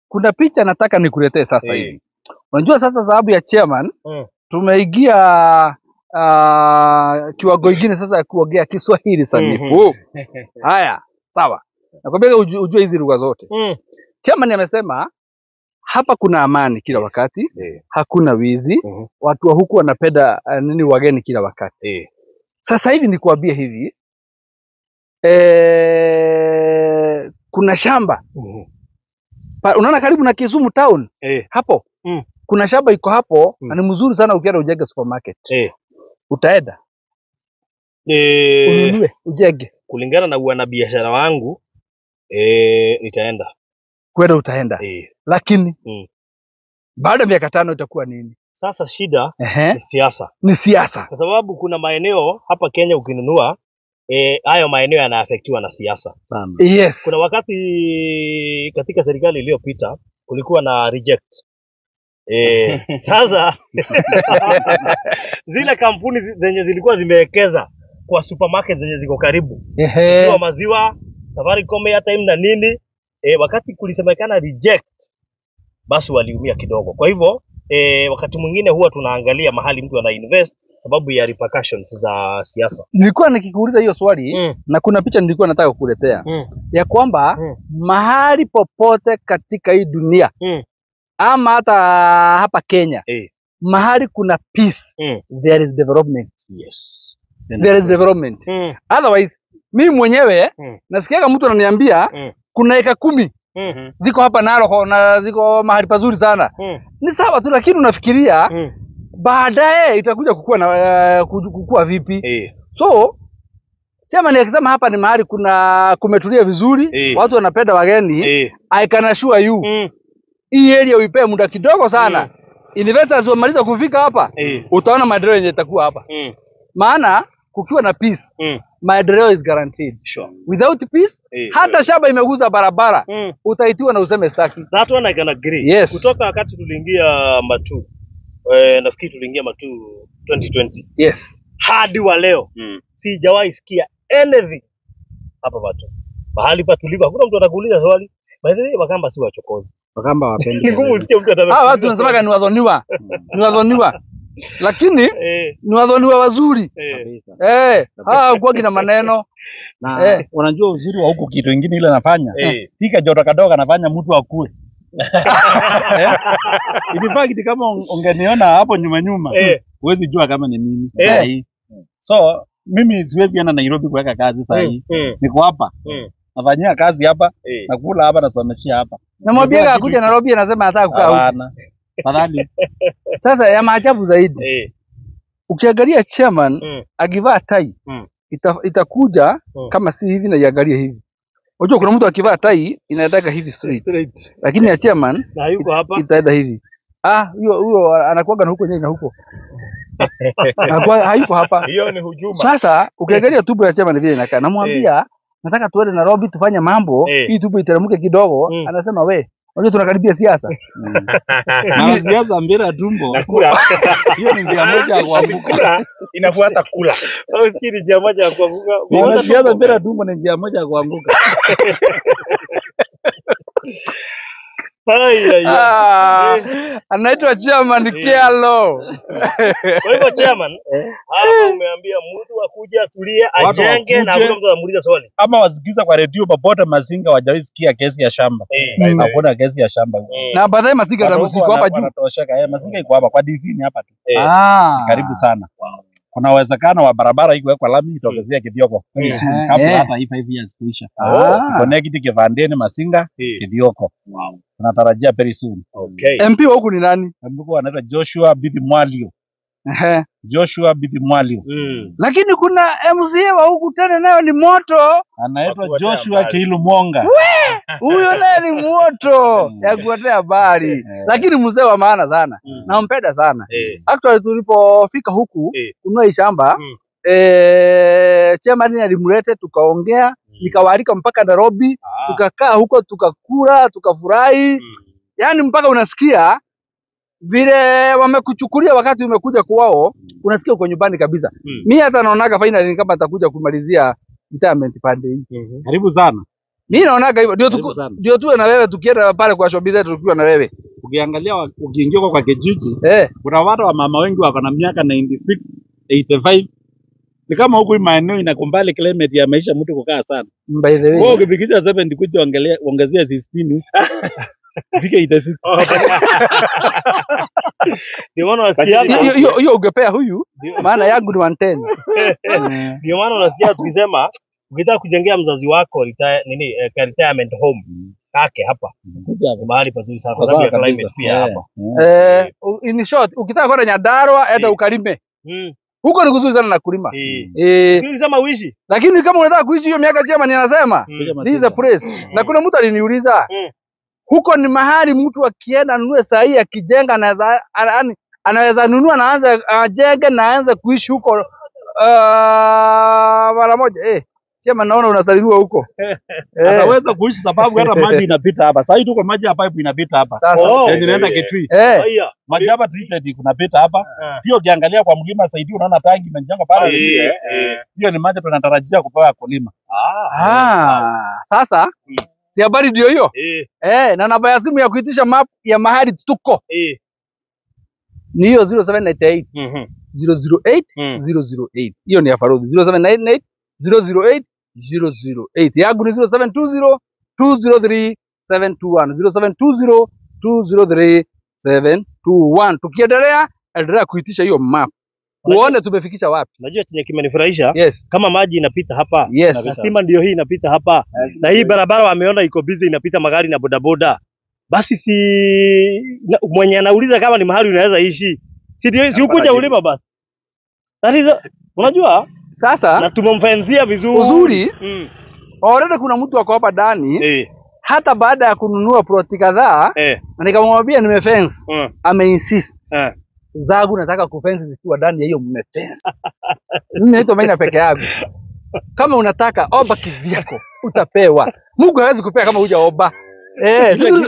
kuna picha nataka nikuletee sasa hivi. Unajua sasa sababu ya chairman, tumeingia kiwango kingine sasa ya kuongea Kiswahili sanifu. Haya, sawa. Nakwambia ujue hizi lugha zote. Chairman amesema hapa kuna amani kila wakati, hakuna wizi, watu wa huku wanapenda wageni kila wakati. Sasa hivi nikuambie hivi, kuna shamba Unaona karibu na Kisumu town? Hapo. Kuna shamba iko hapo na ni mzuri sana ukienda ujenge supermarket. Utaenda. Ununue ujenge. Kulingana na uana biashara wangu nitaenda. Kwenda utaenda. Lakini baada ya miaka 5 itakuwa nini? Sasa shida ni siasa. Ni siasa. Kwa sababu kuna maeneo hapa Kenya ukinunua hayo maeneo yanaafektiwa na siasa. Yes. Kuna wakati katika serikali iliyopita kulikuwa na reject. Sasa zile kampuni zenye zilikuwa zimewekeza kwa supermarket zenye ziko karibu. Kwa maziwa, Safaricom, Airtime na nini, wakati kulisemekana reject, basi waliumia kidogo. Kwa hivyo wakati mwingine huwa tunaangalia mahali mtu ana invest sababu ya repercussions za siasa. Nilikuwa nikikuuliza hiyo swali na kuna picha nilikuwa nataka kukuletea ya kwamba mahali popote katika hii dunia ama hata hapa Kenya mahali kuna peace there is development. Yes. There is development. Otherwise mimi mwenyewe nasikiaga mtu ananiambia kuna eka 10 ziko hapa Narok na ziko mahali pazuri sana. Ni sawa tu, lakini unafikiria baadaye itakuja kukua na kukua vipi? So chama ni akisema hapa ni mahali kumetulia vizuri, watu wanapenda wageni, I can assure you hii area uipe muda kidogo sana. Investors wamaliza kufika hapa, utaona maendeleo yenye itakuwa hapa. Maana kukiwa na peace, maendeleo is guaranteed. Sure. Without peace, hata shamba imeguza barabara, utaitiwa na useme staki. That one I can agree. Yes. Kutoka wakati tuliingia Matu, nafikiri tuliingia Matu 2020. Yes. Hadi wa leo, sijawahi sikia anything hapa Matu. Mahali pa tulivu, hakuna mtu atakuuliza swali. Baadhi Wakamba si wachokozi. Wakamba wapendi. Ni ngumu usikie mtu atasema. Watu tunasemaga ni wadhoniwa. Ni wadhoniwa. Lakini ni wadhoniwa wazuri. Kwa kina maneno. Na unajua uzuri wa huko kitu kingine ile anafanya. Hika joto kadogo anafanya mtu akue. In fact kama ungeniona hapo nyuma huwezi jua kama ni mimi. So mimi siwezi enda Nairobi kuweka kazi sasa hii. Niko hapa. Nafanyia kazi hapa, nakula hapa, nasomeshia hapa. Namwambia akuja Nairobi anasema anataka kukaa huko. Hapana. Fadhali. Sasa ya maajabu zaidi. Ukiangalia chairman akivaa tai, itakuja kama si hivi na iangalie hivi. Unajua kuna mtu akivaa tai inaendaga hivi straight. Lakini ya chairman na yuko hapa itaenda hivi. Huyo anakuaga na huko nyenye na huko. Hayuko hapa. Hiyo ni hujuma. Sasa ukiangalia tumbo ya chairman vile inakaa, namwambia nataka tuende Nairobi tufanye mambo hii tumbo iteremke kidogo. Anasema we, unajua tunakaribia siasa. Na siasa mbira tumbo. Nakula. Hiyo ni njia moja ya kuanguka. Inafuata kula. Au sikiri njia moja ya kuanguka. Kwa siasa mbira tumbo ni njia moja ya kuanguka. Anaitwa chairman Kialo. Kwa hivyo chairman, hapa umeambia mtu akuje atulie ajenge na hakuna mtu anamuuliza swali. Ama wasikiza kwa redio popote Masinga wajawahi sikia kesi ya shamba. Hakuna kesi ya shamba. Na baadaye Masinga za muziki hapa juu. Wanatosheka. Masinga iko hapa kwa DC ni hapa tu. Karibu sana. Kuna uwezekano wa barabara iko kwa lami itokezea Kidioko. Kabla hata hii 5 years kuisha. Connect Kivandeni Masinga Kidioko. Tunatarajia very soon. MP wa huku ni nani? MP anaitwa Joshua Bithi Mwalio. Joshua Bithi Mwalio. Lakini kuna MCA wa huku tena nayo ni moto. Anaitwa Joshua Kiilu Mwonga. Huyo naye ni moto ya kuotea habari. Lakini mzee wa maana sana. Nampenda sana. Actually tulipofika huku kununua shamba, chairman alimlete tukaongea, nikawaalika mpaka Nairobi, tukakaa huko tukakula, tukafurahi. Yaani mpaka unasikia vile wamekuchukulia wakati umekuja kwao, unasikia uko nyumbani kabisa. Mimi hata naonaga finally kama nitakuja kumalizia retirement pande hii. Karibu sana. Mimi naonaga hivyo ndio tuwe na wewe tukienda pale kwa shobi zetu tukiwa na wewe. Ukiangalia ukiingia kwa kijiji, kuna watu wa mama wengi wako na miaka 96, 85. Ni kama huku maeneo inakumbali climate ya maisha mtu kukaa sana. By the way. Wewe ukifikisha 70 kuja ongezea 16. Fika 86. Ndio maana unasikia hiyo ungepea huyu maana yangu ni 110. Ndio maana unasikia tukisema ukitaka kujengea mzazi wako retirement home kake hapa. Ni mahali pazuri sana kwa sababu ya climate pia hapa. In short, ukitaka kwenda Nyandarua enda ukalime. Huko ni kuzuri sana na kulima. Nilisema uishi. Lakini kama unataka kuishi hiyo miaka chema ninasema, this is the place. Na kuna mtu aliniuliza, huko ni mahali mtu akienda anunue saa hii akijenga anaweza nunua na aanze ajenge na aanze kuishi huko mara moja. Chema naona unasalimiwa huko. Ataweza kuishi sababu hata maji inapita hapa. Sasa tuko maji ya pipe inapita hapa. Inaenda Kitui. Maji hapa treated kunapita hapa. Hiyo ukiangalia kwa mlima sasa hivi unaona tangi imejengwa pale. Hiyo ni maji tunatarajia kupewa kulima. Sasa si habari ndio hiyo? Na namba ya simu ya kuitisha map ya mahali tuko. Ni hiyo 0798 008 008. Hiyo ni ya Farodhi 0798 008 008. Yangu ni 0720 203 721 0720 203 721. Tukiendelea endelea kuitisha hiyo map. Uone tumefikisha wapi. Najua chenye kimenifurahisha. Yes. Kama maji inapita hapa. Yes. Na stima ndio hii inapita hapa. Na hii barabara wameona iko busy inapita magari na bodaboda. Basi si mwenye anauliza kama ni mahali unaweza ishi. Si ukuja ulima basi. Tatizo unajua? Sasa na tumemfenzia vizuri. Uzuri. Already kuna mtu wako hapa ndani. Hata baada ya kununua ploti kadhaa, na nikamwambia nimefence. Ameinsist. Zangu nataka kufence zikiwa ndani ya hiyo mmefence. Mimi naitwa Maina peke yangu. Kama unataka omba kivyako utapewa. Mungu hawezi kupea kama hujaomba.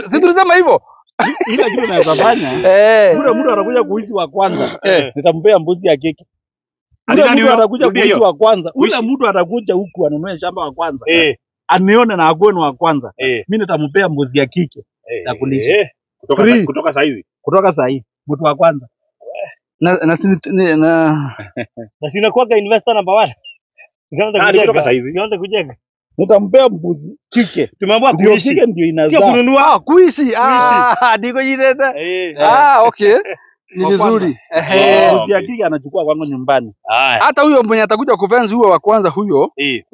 Si tulisema hivyo. Ila kitu naweza fanya. Yule mtu anakuja kuishi wa kwanza. Nitampea mbuzi ya keki. Yule mtu anakuja kuishi wa kwanza. Yule mtu anakuja huku anunue shamba wa kwanza. Anione na agoni wa kwanza. Mimi nitampea mbuzi ya kike ya kulisha. Kutoka saa hizi. Kutoka saa hii. Mtu wa kwanza. Na sina kuaga investor number 1. Kutoka saa hizi. Sianze kujenga. Nitampea mbuzi kike. Tumeambiwa kuishi. Kike ndio inazaa. Sio kununua. Kuishi. Ndiko jireta. Okay. Ni vizuri. Mbuzi ya kike anachukua kwangu nyumbani. Hata huyo mwenye atakuja kufence huyo wa kwanza huyo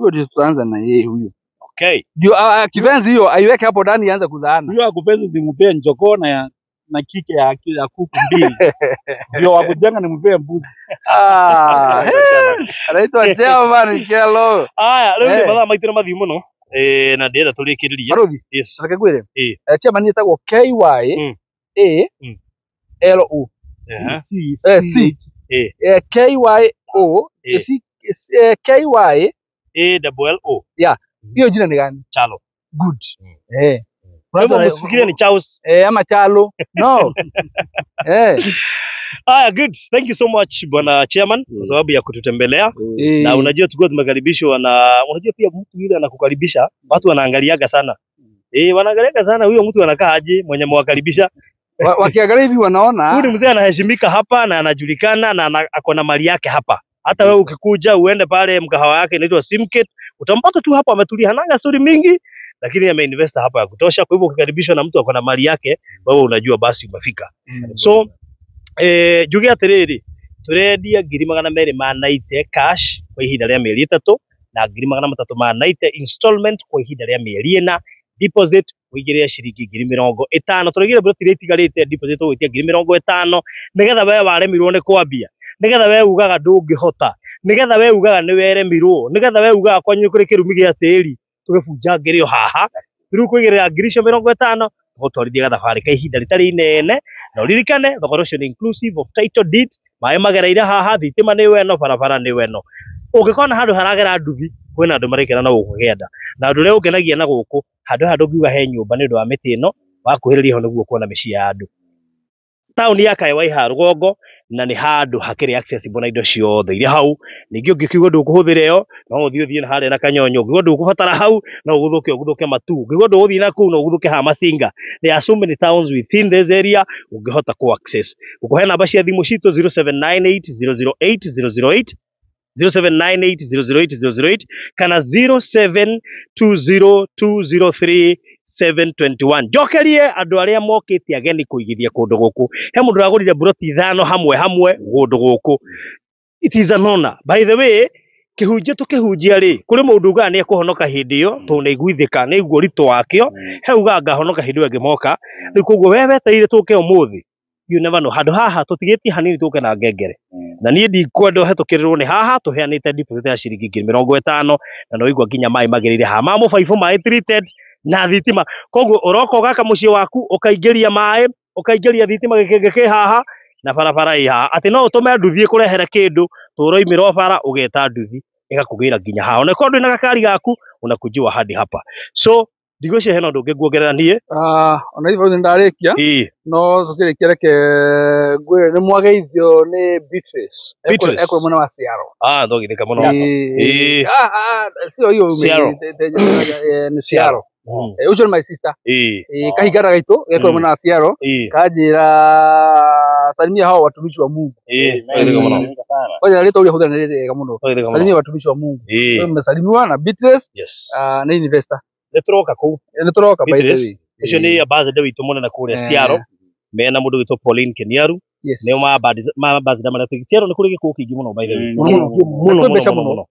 ndio tutaanza na yeye huyo. Okay. Ndio kifence hiyo aiweke hapo ndani ianze kuzaana. Huyo akufence nimpee njogoo na kike ya kuku mbili. Ndio wakujenga nimpee mbuzi. Anaitwa Chairman Chelo. Leo ni bala maitira mathi muno. Na ndira turikiriria. Yes. Akakwire. Chairman yetagwo KY LO. C KYO KYALLO. Hiyo jina ni gani? Chalo. Good. Unaweza kufikiria ni Chaos. Ama Chalo. No. Good. Thank you so much bwana Chairman kwa sababu ya kututembelea. Na unajua tulikuwa tumekaribishwa na unajua pia mtu yule anakukaribisha, watu wanaangaliaga sana. Wanaangaliaga sana huyo mtu anakaa aje mwenye mwakaribisha. Wakiangalia hivi wanaona huyu mzee anaheshimika hapa na anajulikana na ako na mali yake hapa. Hata wewe ukikuja uende pale mkahawa yake inaitwa Simket, utampata tu hapa ametulia, hananga story mingi, lakini ameinvest hapa ya kutosha. Kwa hivyo ukikaribishwa na mtu ako na mali yake, wewe unajua basi umefika. So juge atiriri turendia 200 cash kwa ihinda rĩa mĩeri 3 na 300 installment kwa ihinda rĩa mĩeri 4, deposit uigire shilingi 50,000 turigire broti itigarite deposit uitia 50,000 nigetha we waremirwo ni kwambia, nigetha we ugaga ndungihota, nigetha we ugaga ni weremirwo, nigetha we ugaga kwanyu kuri kirumi gia tiri tugibunja ngirio haha riu kuigirira 50,000 gutwarithia thabarĩ ka ihinda ritari inene na uririkane thogora ucio ni inclusive of title deed, maĩ magereire haha, thitima ni weno, barabara ni weno. Ungikona handu haragera nduthi kwina andu marekera na gukugenda na andu ria ungenagia na guku handu ngiuga he nyumba ni undu wa miti ino wakuhiriria ho niguo kuona mĩciĩ ya andu. Tauni ya Kaiwaiha Rugongo na ni handu hakiri accessible na indo ciothe iria hau. Ningi ungikiuga ndukuhuthira yo no uthie na hare na Kanyonyo, ungiuga ndukubatara hau no uguthuke Matu, ungiuga nduguthie na kuu no uguthuke Hamasinga. There are so many towns within this area ungihota ku access. Ukuhe namba cia thimu citu 0798008008 0798008008 kana 0720203721. Njokerie andu aria mokite ageni kuigithia kundu guku. He mundu ragurire buroti 5 hamwe gundu guku. It is an honor. By the way, kihunjie tukihunjia ri kuri mundu uga ni ekuhonoka hindi yo to ne igwithika ni iguo rito wakio heuga ngahonoka hindi yo ngimoka ri koguo wewe teire tuke umuthi you never know handu haha tutigetie hanini tuke na ngengere na nie ndikwenda hetukirirwo ni haha tuheanite deposit ya ciringi 50,000 na no igwa nginya mai magirire ha mamu 5 mai treated na thitima koguo uroka ugaka mucii waku ukaingiria mai ukaingiria thitima gikenge haha na barabara iha ati no utume nduthi kurehere kindu turoimira bara ugeta nduthi igakugira nginya ha ona kondu na gakari gaku unakujua hadi hapa so digoshe heno ndungi nguongerera nie ona hivyo ndarikia no tukirikia reke ngwire ni mwageithio ni Beatrice eko mwana wa Ciaro ndogithika muno sio hiyo ni Ciaro ucio my sister kahigara gaitu eko mwana wa Ciaro kanjira salimia hao watumishi wa Mungu ngoja naleta ule hoda naleta muno salimia watumishi wa Mungu mmesalimiwa na Beatrice na investor neturoka ku neturoka by the way ucio ni ambassador witu munene kuria Ciaro mena mundu witwa Pauline Keniaru neo ambassador mara Ciaro ni kuri gikuo kingi muno by the way muno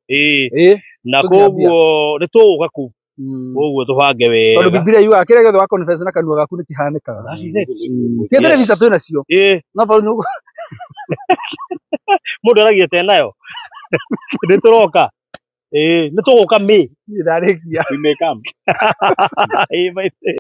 na koguo nituga ku koguo tuhange wega tondu Biblia yuga kire githo wa confess na kanua gaku ni kihanikaga kethire visa tu nacio no pa mundu aragiete nayo nituroka nituguka mi ndarikia we may come